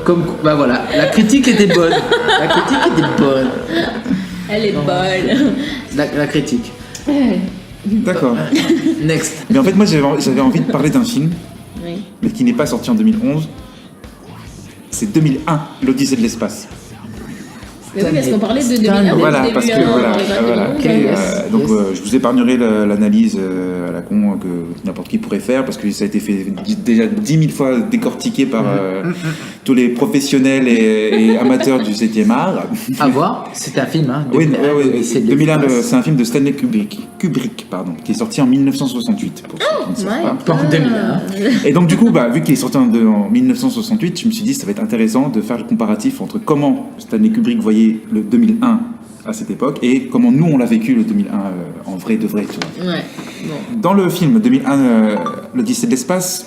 Comme, bah voilà, la critique était bonne. La critique était bonne. Elle est bonne. La critique. D'accord. Next. Mais en fait, moi, j'avais envie de parler d'un film, Oui. mais qui n'est pas sorti en 2011. C'est 2001, l'Odyssée de l'espace. Mais oui, parce qu'on parlait de 2001. Voilà, parce que voilà. Ok, yes. Donc, je vous épargnerai l'analyse à la con que n'importe qui pourrait faire, parce que ça a été fait déjà 10 000 fois décortiqué par tous les professionnels et amateurs du 7e art. À voir, c'est un film, hein. Oui, 2001, c'est c'est un film de Stanley Kubrick, qui est sorti en 1968. Pour ceux qui ne savent pas. Pas en 2001. Et donc, du coup, vu qu'il est sorti en 1968, je me suis dit ça va être intéressant de faire le comparatif entre comment Stanley Kubrick voyait le 2001 à cette époque et comment nous on l'a vécu le 2001 en vrai de vrai, tu vois. Ouais. Bon. Dans le film 2001, l'Odyssée de l'espace.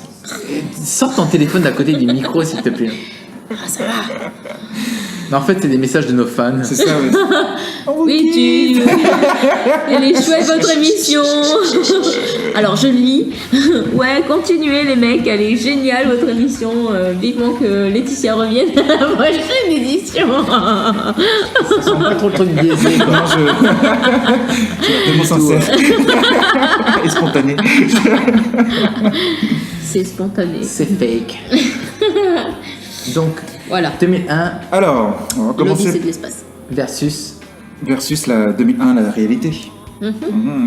Sors ton téléphone d'à côté du micro, s'il te plaît. Ah, ça va. Non, en fait, c'est des messages de nos fans. C'est ça, ouais. Oui, elle est chouette votre émission. Alors je lis. Ouais, continuez les mecs, elle est géniale votre émission. Vivement que Laetitia revienne à la prochaine édition. Ça sent pas trop le truc biaisé, quoi. Non, je suis tellement sincère et spontané. C'est spontané. C'est fake. Donc, Voilà. 2001 Alors, on va L'Odyssée commencer de l'espace. versus la 2001, la réalité.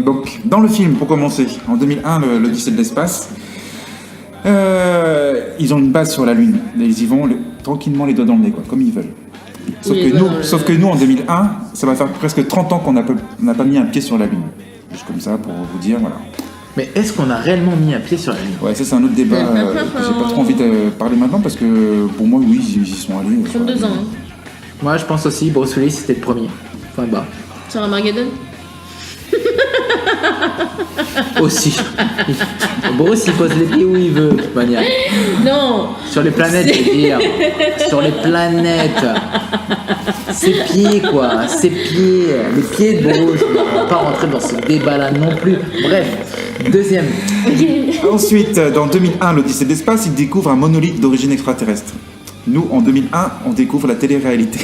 Donc, dans le film, pour commencer, en 2001, l'Odyssée de l'espace, ils ont une base sur la Lune. Et ils y vont tranquillement les doigts dans le nez, quoi, comme ils veulent. Sauf que nous, en 2001, ça va faire presque 30 ans qu'on n'a pas mis un pied sur la Lune. Juste comme ça, pour vous dire, voilà. Mais est-ce qu'on a réellement mis un pied sur la Lune? Ouais, ça c'est un autre débat que j'ai pas trop envie de parler maintenant parce que pour moi, oui, ils y sont allés. Sur 2 ans. Hein. Moi, je pense aussi, Bruce Willis, c'était le premier. Point barre. Sur Armageddon. Aussi. Bruce, il pose les pieds où il veut, de toute manière. Non. Sur les planètes, je veux dire. Sur les planètes. Ses pieds, quoi. Ses pieds. Les pieds de Bruce. On va pas rentrer dans ce débat-là non plus. Bref. Deuxième. Ensuite, dans 2001, l'Odyssée de l'espace, ils découvrent un monolithe d'origine extraterrestre. Nous, en 2001, on découvre la télé-réalité.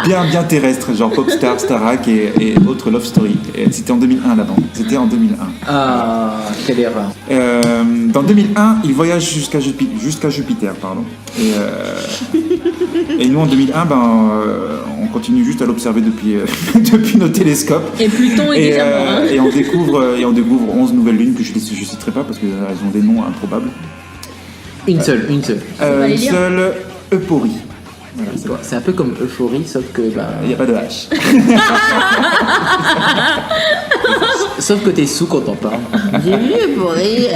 bien terrestre, genre Popstar, Starac et autres Love Story. Et c'était en 2001 là-bas. C'était en 2001. Ah, quelle erreur. Dans 2001, ils voyagent jusqu'à Jupiter, pardon. Et nous, en 2001, on continue juste à l'observer depuis nos télescopes. Et Pluton est déjà mort. Hein. Et on découvre 11 nouvelles lunes que je ne citerai pas parce qu'elles ont des noms improbables. Une seule. Une seule, Euphorie. Voilà, C'est un peu comme Euphorie, sauf que... il n'y a pas de H. Sauf que t'es sous quand on parle. J'ai vu Euphorie.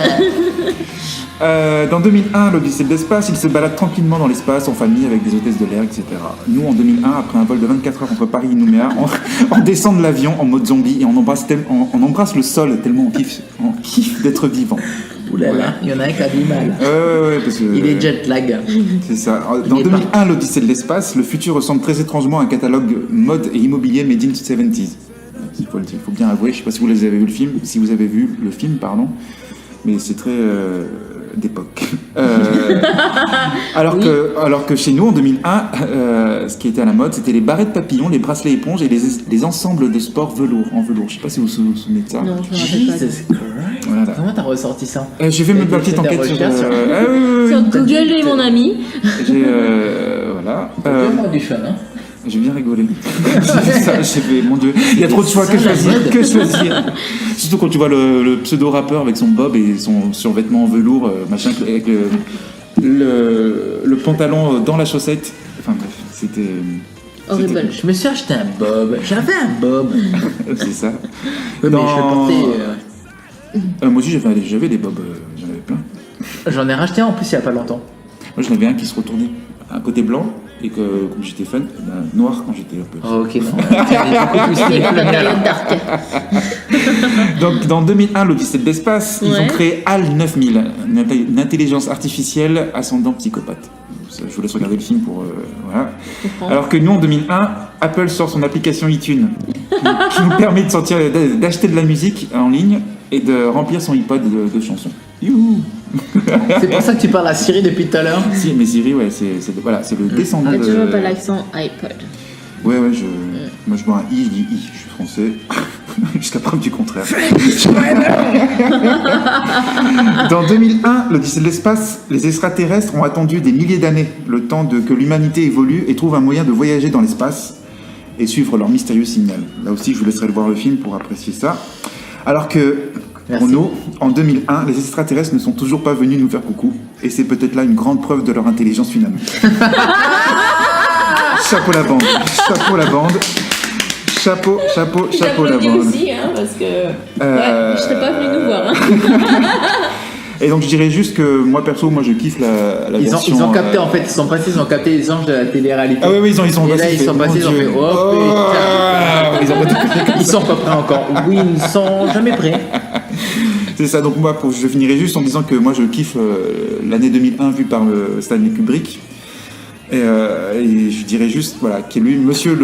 Dans 2001, l'Odyssée de l'espace, ils se baladent tranquillement dans l'espace en famille avec des hôtesses de l'air, etc. Nous, en 2001, après un vol de 24 heures entre Paris et Nouméa, on descend de l'avion en mode zombie et on embrasse le sol tellement on kiffe d'être vivant. Ouh là là, il y en a un qui a du mal. Ouais, parce que... Il est jet lag. C'est ça. Dans 2001, l'Odyssée de l'espace, le futur ressemble très étrangement à un catalogue mode et immobilier made in 70s. Il faut bien avouer, je ne sais pas si vous avez vu le film, mais c'est très d'époque. Alors que chez nous, en 2001, ce qui était à la mode, c'était les barrettes papillons, les bracelets éponges et les ensembles de sport en velours. Je ne sais pas si vous vous souvenez de ça. Non, je me rappelle pas. Jesus Christ. Voilà. Comment t'as ressorti ça? J'ai fait ma petite enquête sur... Sur Google et mon ami. Voilà. Donne-moi du fun, hein. J'ai bien rigolé. C'est ça, j'ai fait, mon Dieu, il y a trop de choix, que choisir. Surtout quand tu vois le pseudo-rappeur avec son bob et son survêtement en velours, machin, avec le pantalon dans la chaussette. Enfin bref, c'était... Horrible. Je me suis acheté un bob. J'avais un bob. C'est ça. Oui, mais je le portais... moi aussi j'avais des bobs, j'en avais plein. J'en ai racheté un en plus il y a pas longtemps. Moi j'en avais un qui se retournait. Un côté blanc et que comme j'étais fan, noir quand j'étais un peu. Oh, ok, non. Donc dans 2001, l'Odyssée de l'espace, ils ont créé HAL 9000, une intelligence artificielle ascendant psychopathe. Je vous laisse regarder le film pour... voilà. Alors que nous, en 2001, Apple sort son application iTunes qui nous permet d'acheter de la musique en ligne et de remplir son iPod de chansons. Youhou. C'est pour ça que tu parles à Siri depuis tout à l'heure. Si, mais Siri, ouais, c'est le descendant T'as de... toujours pas l'accent iPod. Ouais, moi je vois un I, je dis I, je suis français. Jusqu'à preuve du contraire. Dans 2001, l'Odyssée de l'espace, les extraterrestres ont attendu des milliers d'années, le temps que l'humanité évolue et trouve un moyen de voyager dans l'espace et suivre leur mystérieux signal. Là aussi, je vous laisserai voir le film pour apprécier ça. Alors que, pour nous, en 2001, les extraterrestres ne sont toujours pas venus nous faire coucou, et c'est peut-être là une grande preuve de leur intelligence finalement. Chapeau la bande, chapeau la bande. Chapeau la bande. Aussi, hein, parce que je serais pas venu nous voir. Hein. Et donc je dirais juste que moi perso, je kiffe la version... Ils ont capté en fait, ils sont capté les anges de la télé-réalité. Ah oui, ils ont et là ils sont passés, ils ont fait putain. Ils sont pas prêts encore. Oui, ils ne sont jamais prêts. C'est ça, donc moi je finirai juste en disant que moi je kiffe l'année 2001 vue par Stanley Kubrick. Et je dirais juste que lui, Monsieur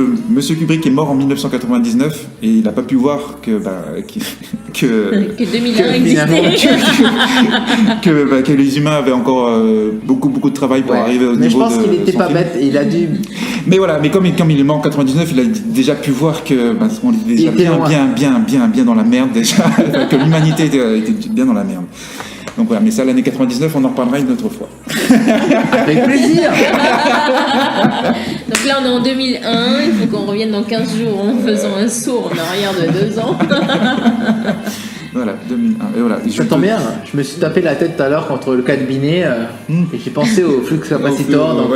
Kubrick est mort en 1999 et il n'a pas pu voir que 2001 existait. que les humains avaient encore beaucoup de travail pour arriver au niveau de... Mais je pense qu'il n'était pas bête, il a dû... Mais voilà, mais comme il est mort en 99, il a déjà pu voir que on était déjà bien dans la merde déjà, que l'humanité était bien dans la merde. Donc voilà, mais ça, l'année 99, on en reparlera une autre fois. Avec plaisir. Donc là, on est en 2001, il faut qu'on revienne dans 15 jours en faisant un saut en arrière de 2 ans. Voilà, 2001. Et voilà. Ça tombe bien, je me suis tapé la tête tout à l'heure contre le cabinet et j'ai pensé au flux capacitor, donc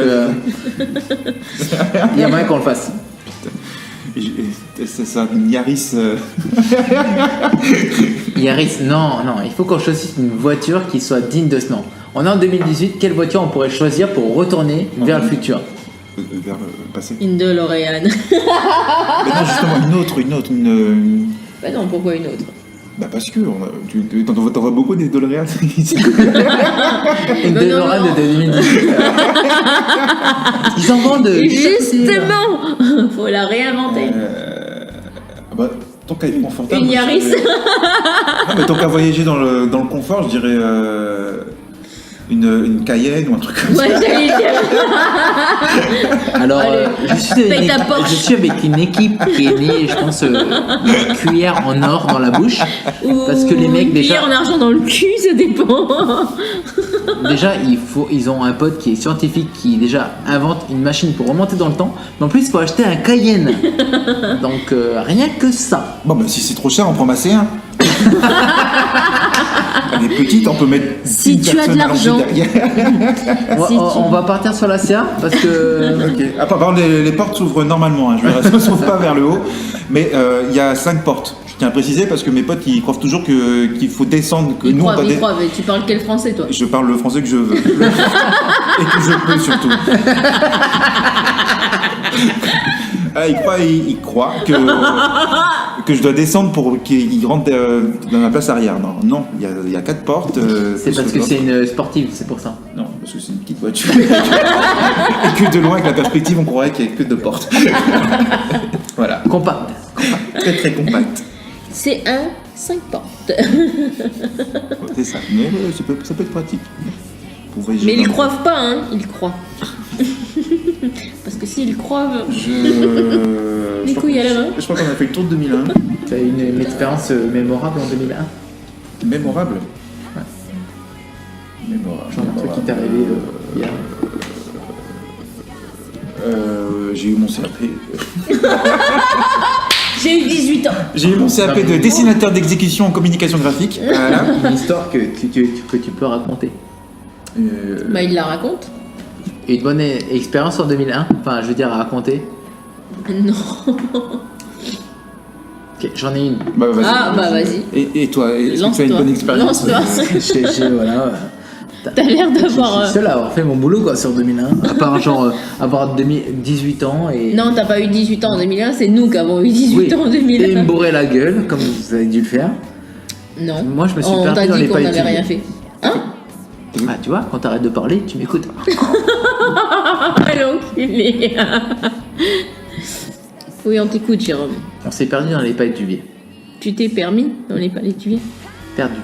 il y a moyen qu'on le fasse. C'est ça, une Yaris. Yaris, non, il faut qu'on choisisse une voiture qui soit digne de ce nom. On est en 2018, quelle voiture on pourrait choisir pour retourner vers le futur? Vers le passé. Une DeLorean. Mais non, justement, une autre. Bah non, pourquoi une autre? Bah parce que t'en vois beaucoup des DeLorean ici. Une DeLorean de 2018. Ils en vendent. Justement, faut la réinventer. Tant qu'à être confortable. Une Yaris. Non, mais tant qu'à voyager dans le confort, je dirais une Cayenne ou un truc comme ça. Ouais, j'allais dire. Alors, je suis avec une équipe qui est née, je pense, une cuillère en or dans la bouche. Parce que les mecs, déjà. Cuillère en argent dans le cul, ça dépend. Déjà, ils ont un pote qui est scientifique qui déjà invente une machine pour remonter dans le temps. Mais en plus, il faut acheter un Cayenne. Donc, rien que ça. Bon, bah si c'est trop cher, on prend ma C1. Elle est petite, on peut mettre. Si tu as de l'argent. On va partir sur la CA parce que. Ok. Ah, par contre, les portes s'ouvrent normalement. Hein. Je ne s'ouvrent pas vers le haut. Mais il y a 5 portes. Je tiens à préciser parce que mes potes ils croient toujours qu'il faut descendre. Que ils croient, mais tu parles quel français toi? Je parle le français que je veux. Et que je peux surtout. Ah, il croit que je dois descendre pour qu'il rentre dans la place arrière. Non, il y a 4 portes. C'est parce que c'est une sportive, c'est pour ça. Non, parce que c'est une petite voiture. Et que de loin, avec la perspective, on croirait qu'il n'y a que 2 portes. Voilà. Compact. Très très compact. C'est 5 portes. C'est ça. Mais ça peut être pratique. Mais ils ne croivent pas, hein. Ils croient. Parce que s'ils croivent. Les couilles à la main. Je crois qu'on a fait le tour de 2001. Tu as une expérience mémorable en 2001? Mémorable? Ouais. Mémorable. Genre un truc qui t'est arrivé hier. J'ai eu mon CAP. J'ai eu 18 ans. J'ai eu mon CAP de dessinateur d'exécution en communication graphique. Voilà. Une histoire que tu peux raconter. Bah, il la raconte. Une bonne expérience en 2001, enfin je veux dire à raconter. Non. Ok, j'en ai une. Bah, vas-y. Ah bah vas-y. Et toi, est-ce que tu as une bonne expérience? Lance-toi. Voilà. T'as l'air d'avoir. Je suis seul à avoir fait mon boulot quoi sur 2001. À part genre avoir 18 ans et. Non, t'as pas eu 18 ans en 2001, c'est nous qui avons eu 18 ans en 2001. Et me bourrer la gueule comme vous avez dû le faire. Non. Moi je me suis perdu dans les paillettes. On t'a dit qu'on n'avait rien fait. Hein? Ah tu vois, quand t'arrêtes de parler, tu m'écoutes. L'enculé. Oui, on t'écoute, Jérôme. On s'est perdu dans les paillettes du vieux. Tu t'es permis dans les paillettes du vieux? perdu.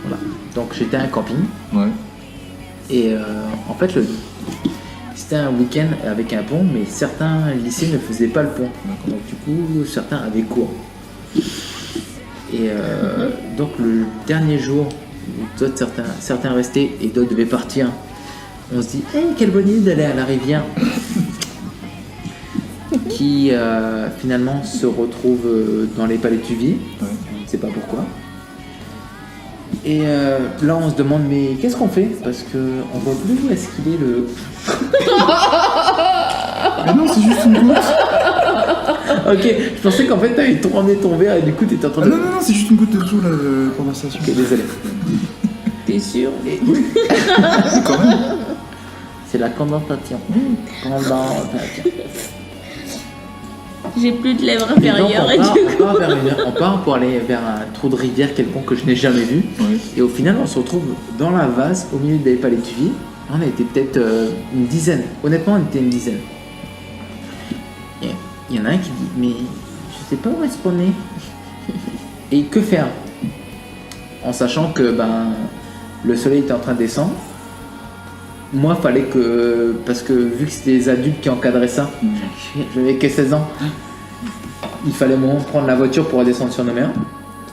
Voilà. Donc j'étais à un camping. Ouais. Et en fait, c'était un week-end avec un pont, mais certains lycées ne faisaient pas le pont. Donc du coup, certains avaient cours. Et donc le dernier jour, d'autres, certains restaient et d'autres devaient partir. On se dit, quelle bonne idée d'aller à la rivière. Qui finalement se retrouve dans les palais de Tuvie. Ouais. On ne sait pas pourquoi. Et là on se demande mais qu'est-ce qu'on fait, parce que on voit plus où est-ce qu'il est le. Mais non, c'est juste une goutte. Ok, je pensais qu'en fait t'avais tourné ton verre et du coup t'étais en train de. Non, c'est juste une goutte de tout, la conversation. Ok, désolé. T'es sûr? Quand même. C'est la condensation. Condensation. J'ai plus de lèvres Et donc, inférieures on part pour aller vers un trou de rivière quelconque que je n'ai jamais vu. Ouais. Et au final, on se retrouve dans la vase, au milieu des palais de Tuvie. On a été peut-être une dizaine. Honnêtement, on était une dizaine. Il y en a un qui dit, mais je sais pas où est-ce qu'on est. Et que faire? En sachant que le soleil était en train de descendre. Moi, fallait que... Parce que vu que c'était les adultes qui encadraient ça, j'avais que 16 ans, il fallait prendre la voiture pour redescendre sur nos mers.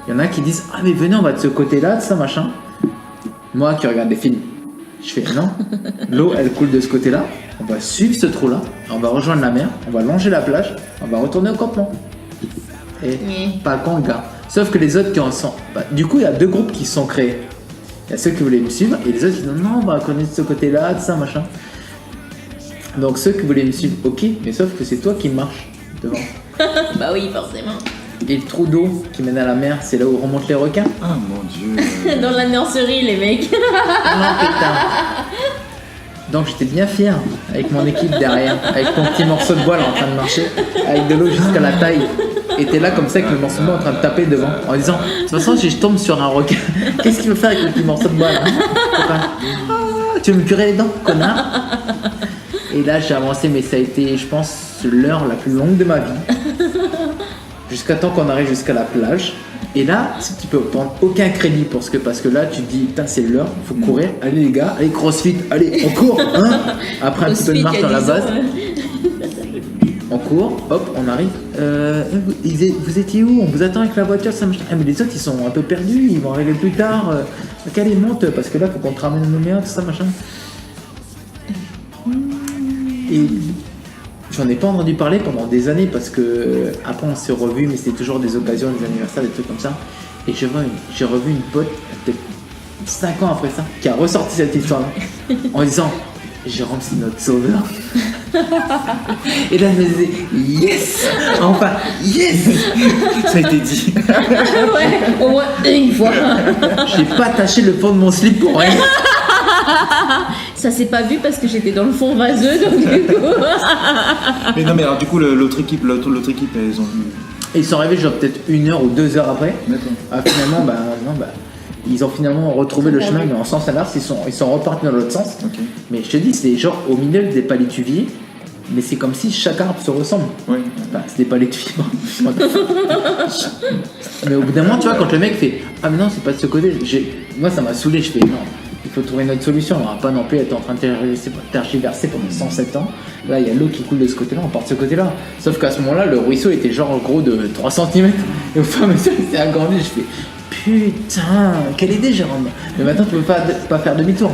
Il y en a qui disent, ah mais venez, on va de ce côté-là, de ça, machin. Moi qui regarde des films, je fais, non, l'eau, elle coule de ce côté-là, on va suivre ce trou-là, on va rejoindre la mer, on va longer la plage, on va retourner au campement. Et pas con, le gars. Sauf que les autres qui en sont... du coup, il y a deux groupes qui se sont créés. Il y a ceux qui voulaient me suivre et les autres qui disent non, on va connaître ce côté-là, de ça, machin. Donc ceux qui voulaient me suivre, ok, mais sauf que c'est toi qui marches devant. Bah oui, forcément. Et le trou d'eau qui mène à la mer, c'est là où remontent les requins. Ah mon dieu. Dans la nurserie, les mecs. Non, putain. Donc j'étais bien fier avec mon équipe derrière, avec mon petit morceau de bois là en train de marcher, avec de l'eau jusqu'à la taille. Et t'es là comme ça avec le morceau de bois en train de taper devant, en disant de toute façon si je tombe sur un requin, qu'est-ce qu'il veut faire avec le petit morceau de bois là? Tu veux me curer les dents, connard? Et là j'ai avancé, mais ça a été, je pense, l'heure la plus longue de ma vie. Jusqu'à temps qu'on arrive jusqu'à la plage. Et là, tu peux prendre aucun crédit parce que là, tu te dis, putain, c'est l'heure, il faut courir. Allez les gars, allez crossfit, allez, on court, hein. Après un petit peu de marche dans la base. On court, hop, on arrive. Vous étiez où? On vous attend avec la voiture, ça marche. Ah, mais les autres, ils sont un peu perdus, ils vont arriver plus tard. Allez, monte, parce que là, faut qu'on te ramène nos merdes, tout ça, machin. Et j'en ai pas entendu parler pendant des années parce que après on s'est revus, mais c'était toujours des occasions, des anniversaires, des trucs comme ça. Et j'ai revu une pote, peut-être 5 ans après ça, qui a ressorti cette histoire-là en disant Jérôme, c'est notre sauveur. Et là, je me disais yes, enfin yes, Ça a été dit. Ouais, au moins une fois. J'ai pas taché le fond de mon slip pour rien. Ça s'est pas vu parce que j'étais dans le fond vaseux, donc du coup. Mais non, mais alors du coup, l'autre équipe, elles ont vu. Et ils sont arrivés genre peut-être 1 heure ou 2 heures après. D'accord. Finalement, ils ont finalement retrouvé le chemin, mais en sens inverse, ils sont repartis dans l'autre sens. Ok. Mais je te dis, c'est genre au milieu des palétuviers, mais c'est comme si chaque arbre se ressemble. Oui. Enfin, c'est des palétuviers. Mais au bout d'un moment, tu vois, quand le mec fait ah, mais non, c'est pas de ce côté, moi ça m'a saoulé, je fais non, il faut trouver une autre solution, on va pas non plus être en train de tergiverser pendant 107 ans. Là, il y a l'eau qui coule de ce côté-là, on part de ce côté-là. Sauf qu'à ce moment-là, le ruisseau était genre en gros de 3 cm. Et au fur et à mesure, il s'est agrandi, je fais putain, quelle idée, Jérôme. Mais maintenant, tu peux pas faire demi-tour.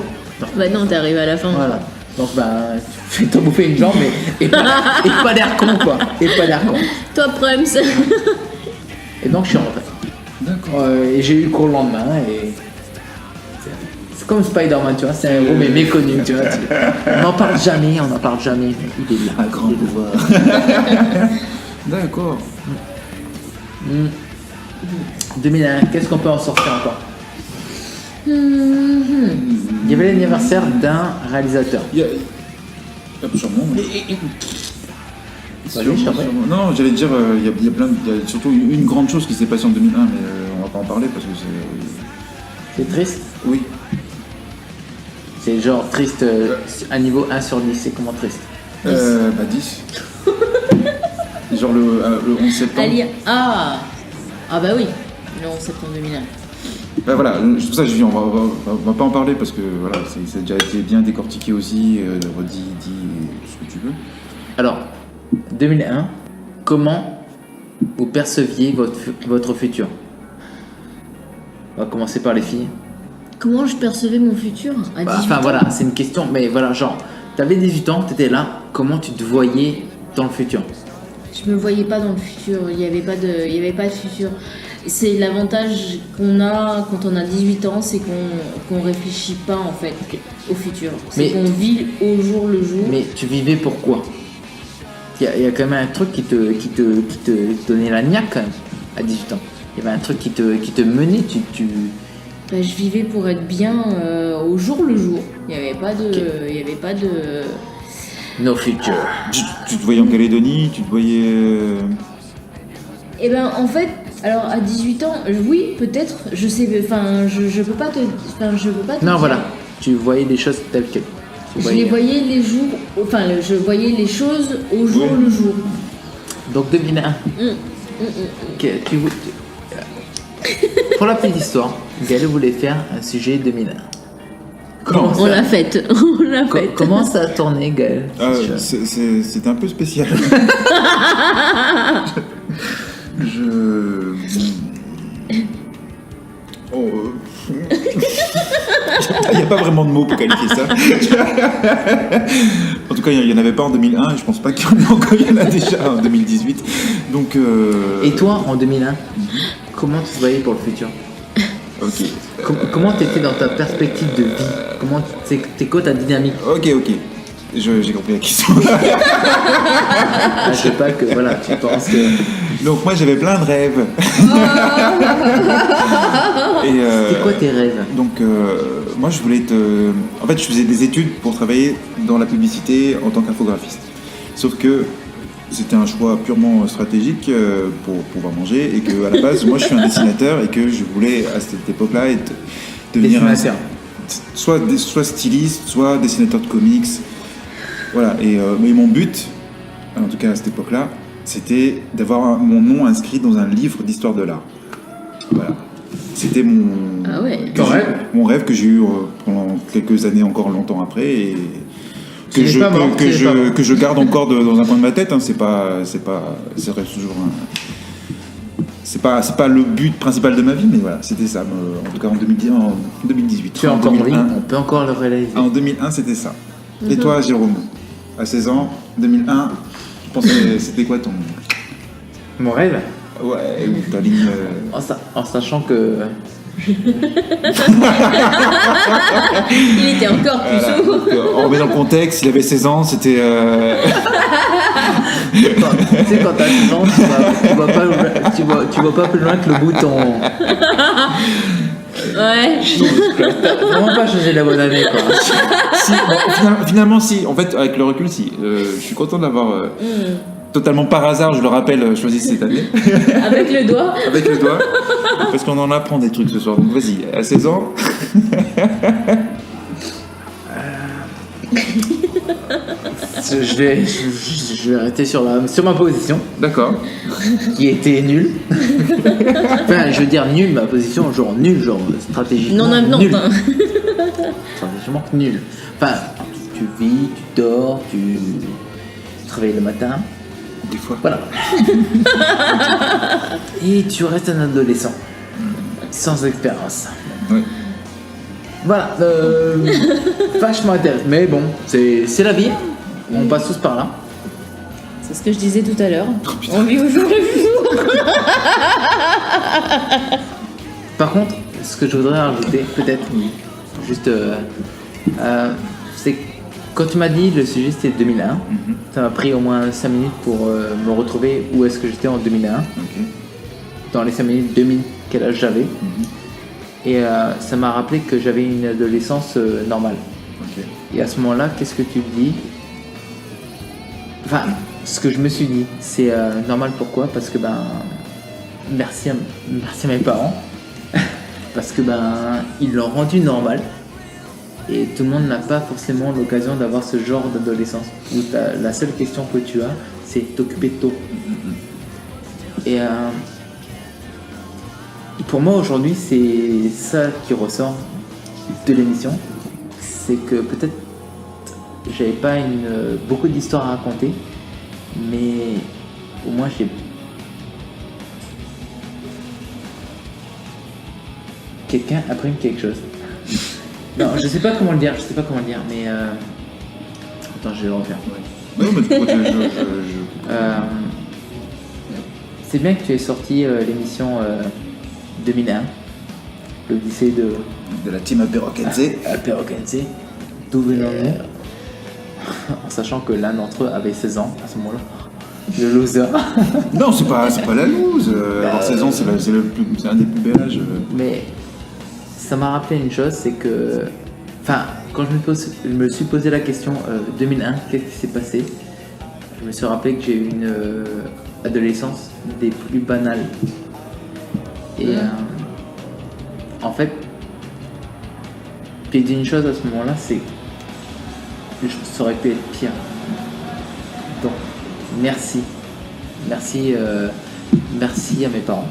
Bah non, t'arrives à la fin. Voilà. Donc, fais-toi bouffer une jambe et pas l'air con, quoi. Et pas l'air con. Toi, Prums. Et donc, je suis rentré. D'accord. Et j'ai eu le cours le lendemain. Et c'est comme Spider-Man, tu vois. C'est un héros, mais méconnu, tu vois. On n'en parle jamais, Il est là. Un grand pouvoir. D'accord. 2001, qu'est-ce qu'on peut en sortir encore? Il y avait l'anniversaire d'un réalisateur. Sûrement. Vas-y, je t'en prie. Non, j'allais dire, il y a surtout une grande chose qui s'est passée en 2001, mais on va pas en parler parce que c'est. C'est triste? Oui. C'est genre triste à niveau 1 sur 10, c'est comment triste? 10. Genre le 11 septembre. Ah bah oui. Le 11 septembre 2001. Ben voilà, c'est pour ça que je dis, on va pas en parler parce que voilà, ça a déjà été bien décortiqué aussi, redit, dit, tout ce que tu veux. Alors, 2001, comment vous perceviez votre futur? On va commencer par les filles. Comment je percevais mon futur à 18 ans? Enfin voilà, c'est une question, mais voilà, genre, t'avais 18 ans, t'étais là, comment tu te voyais dans le futur? Je me voyais pas dans le futur, il y avait pas de futur. C'est l'avantage qu'on a quand on a 18 ans, c'est qu'on réfléchit pas en fait au futur. C'est qu'on vit au jour le jour. Mais tu vivais pourquoi? Il y a quand même un truc qui te donnait la niaque quand même, à 18 ans. Il y avait un truc qui te menait, Ben, je vivais pour être bien au jour le jour. Il n'y avait pas de... No future. Tu te voyais en Calédonie, tu te voyais... Eh ben en fait, alors à 18 ans, oui peut-être, je sais, enfin je peux pas te Non dire. voilà, tu voyais les choses telles quelles. Je les voyais les jours, enfin je voyais les choses au jour le jour. Donc 2001. Pour la petite histoire, Gaël voulait faire un sujet 2001. On l'a faite. Comment ça a tourné, Gaël? C'était un peu spécial. Il n'y a pas vraiment de mots pour qualifier ça. En tout cas, il n'y en avait pas en 2001 et je pense pas qu'il y en a déjà en 2018. Donc, Et toi, en 2001, comment tu te voyais pour le futur? Ok. Comment tu étais dans ta perspective de vie? C'est quoi ta dynamique? Ok. J'ai compris la question. Je sais pas que voilà, tu penses que. Donc moi j'avais plein de rêves. C'était quoi tes rêves? Donc moi je voulais en fait je faisais des études pour travailler dans la publicité en tant qu'infographiste. Sauf que c'était un choix purement stratégique pour pouvoir manger et que à la base moi je suis un dessinateur et que je voulais à cette époque-là devenir soit styliste, soit dessinateur de comics. Voilà, et mon but, en tout cas à cette époque-là, c'était d'avoir mon nom inscrit dans un livre d'histoire de l'art. Voilà. C'était mon rêve que j'ai eu pendant quelques années, encore longtemps après, et que je garde encore dans un coin de ma tête. Hein. C'est toujours c'est pas le but principal de ma vie, mais voilà, c'était ça. En tout cas en 2018. Tu es encore en vie, on peut encore le réaliser. En 2001, c'était ça. Et toi, Jérôme? À 16 ans, 2001, je pensais, c'était quoi ton... Mon rêve? Ouais, ou ta ligne... En sachant que... Il était encore plus chaud. On remet dans le contexte, il avait 16 ans, c'était... Tu sais, quand t'as 16 ans, tu vois pas plus loin que le bouton. Ouais. T'as vraiment pas changé la bonne année, quoi. Si, finalement, si. En fait, avec le recul, si. Je suis content d'avoir totalement par hasard, je le rappelle, choisi cette année. Avec le doigt. Avec le doigt. Parce qu'on en apprend des trucs ce soir. Donc vas-y, à 16 ans. Je vais arrêter sur ma position. D'accord. Qui était nulle. Enfin, je veux dire nulle, ma position, genre nulle, genre stratégiquement. Non. Nulle. Stratégiquement nulle. Enfin, tu vis, tu dors, tu travailles le matin. Des fois. Voilà. Et tu restes un adolescent. Sans expérience. Oui. Voilà. Vachement intéressant. Mais bon, c'est la vie. On passe tous par là. C'est ce que je disais tout à l'heure. On vit au jour le jour. Par contre, ce que je voudrais rajouter, peut-être, juste, c'est que quand tu m'as dit le sujet c'était 2001, ça m'a pris au moins 5 minutes pour me retrouver où est-ce que j'étais en 2001. Okay. Dans les 5 minutes, 2000, quel âge j'avais. Et ça m'a rappelé que j'avais une adolescence normale. Okay. Et à ce moment-là, qu'est-ce que tu te dis? Enfin, ce que je me suis dit, c'est normal. Pourquoi? Parce que merci à mes parents, parce que ils l'ont rendu normal. Et tout le monde n'a pas forcément l'occasion d'avoir ce genre d'adolescence où la seule question que tu as, c'est t'occuper de toi. Et pour moi aujourd'hui, c'est ça qui ressort de l'émission. C'est que peut-être j'avais pas beaucoup d'histoires à raconter, mais au moins j'ai quelqu'un apprend quelque chose. Non, je sais pas comment le dire, mais attends, je vais le refaire. Non, mais c'est bien que tu aies sorti l'émission 2001, l'Odyssée de la team Apérokense. Apérokense, d'où venons-nous, en sachant que l'un d'entre eux avait 16 ans à ce moment-là. Le loser. Non, c'est pas la loose. Avoir 16 ans, c'est un des plus bel âges. Mais ça m'a rappelé une chose, c'est que, enfin, quand je me suis posé la question 2001, qu'est-ce qui s'est passé? Je me suis rappelé que j'ai eu une adolescence des plus banales. Et en fait, j'ai dit une chose à ce moment-là, c'est que ça aurait pu être pire. Donc, merci à mes parents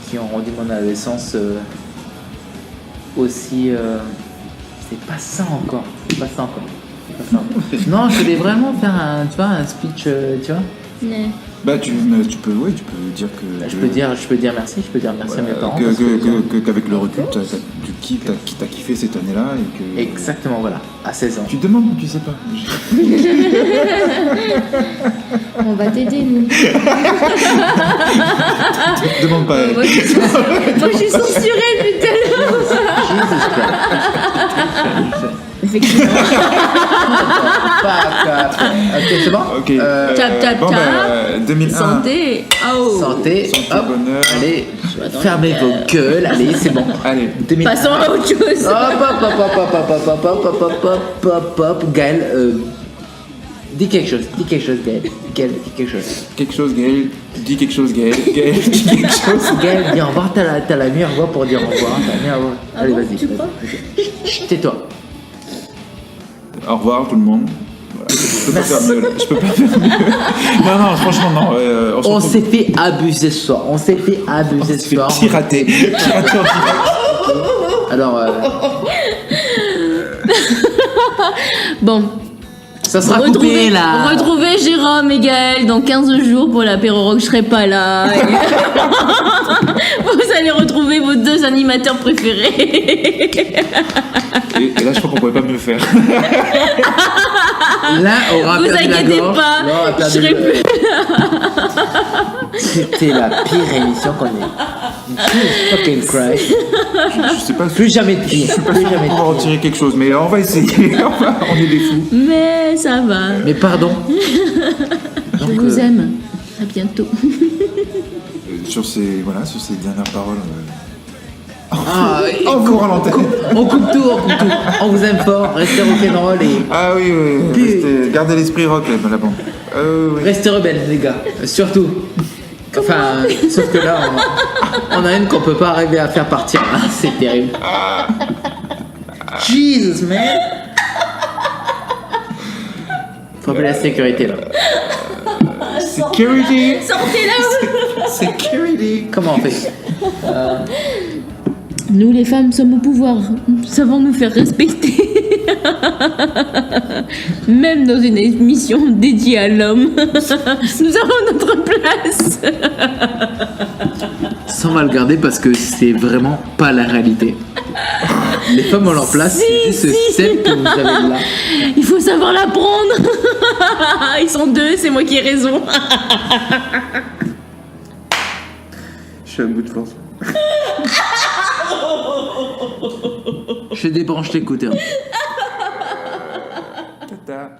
qui ont rendu mon adolescence aussi. C'est pas ça encore. Non, je voulais vraiment faire un speech, tu vois. Ouais. Bah tu peux dire que. Je peux dire merci à mes parents. Qu'avec le recul, t'as kiffé cette année-là et que. Exactement, voilà, à 16 ans. Tu te demandes, mais tu sais pas. On va t'aider, nous. Demande pas. Moi, je suis censurée depuis tout à l'heure. Effectivement. Ok, c'est bon. Ok. Tap. 2001. Santé. Oh. Santé, hop, bonheur. allez, fermez vos gueules, allez, c'est bon. Allez. 2001. Passons à autre chose. Hop, Gaël, dis quelque chose, Gaël. Gaël, dis quelque chose. Quelque chose, Gaël. Dis quelque chose, Gaël. Gaël, dis quelque chose. Gaël, dis au revoir, t'as la meilleure voix pour dire au revoir. Allez, bon, vas-y. tu crois? Tais-toi. Au revoir tout le monde. Voilà. Je peux pas faire mieux. Non, franchement, non. On s'est fait abuser ce soir. On s'est fait pirater. Alors, Bon. ça sera coupé là. Retrouvez Jérôme et Gaël dans 15 jours pour l'apéro rock, je serai pas là. Vous allez retrouver vos deux animateurs préférés. Et là, je crois qu'on pourrait pas mieux faire. L'un aura Vous perdu la inquiétez gorge, pas, l'autre aura je perdu serai le- plus. C'était la pire émission qu'on ait. Jesus fucking Christ. Je sais pas si Plus jamais de pire. je suis pas sûr qu'on va retirer quelque chose, mais on va essayer. On est des fous. Mais ça va. Mais pardon. Je vous aime. À bientôt. Sur ces dernières paroles. Encore à l'antenne. On coupe tout. On vous aime fort. Restez rock'n'roll et Ah oui. Gardez l'esprit rock la bande. Oui. restez rebelles, les gars. Surtout. Enfin, sauf que là, on a une qu'on peut pas arriver à faire partir. Ah, c'est terrible. Jesus, man. Faut appeler la sécurité là. Security. Sortez là. Security. Comment on fait? Nous les femmes sommes au pouvoir. Nous savons nous faire respecter. Même dans une émission dédiée à l'homme, nous avons notre place. Sans mal garder parce que c'est vraiment pas la réalité. Les femmes ont leur place, c'est juste celle que vous avez là. Il faut savoir la prendre. Ils sont deux, c'est moi qui ai raison. Je suis à bout de force. Je débranche l'écouteur. Tata.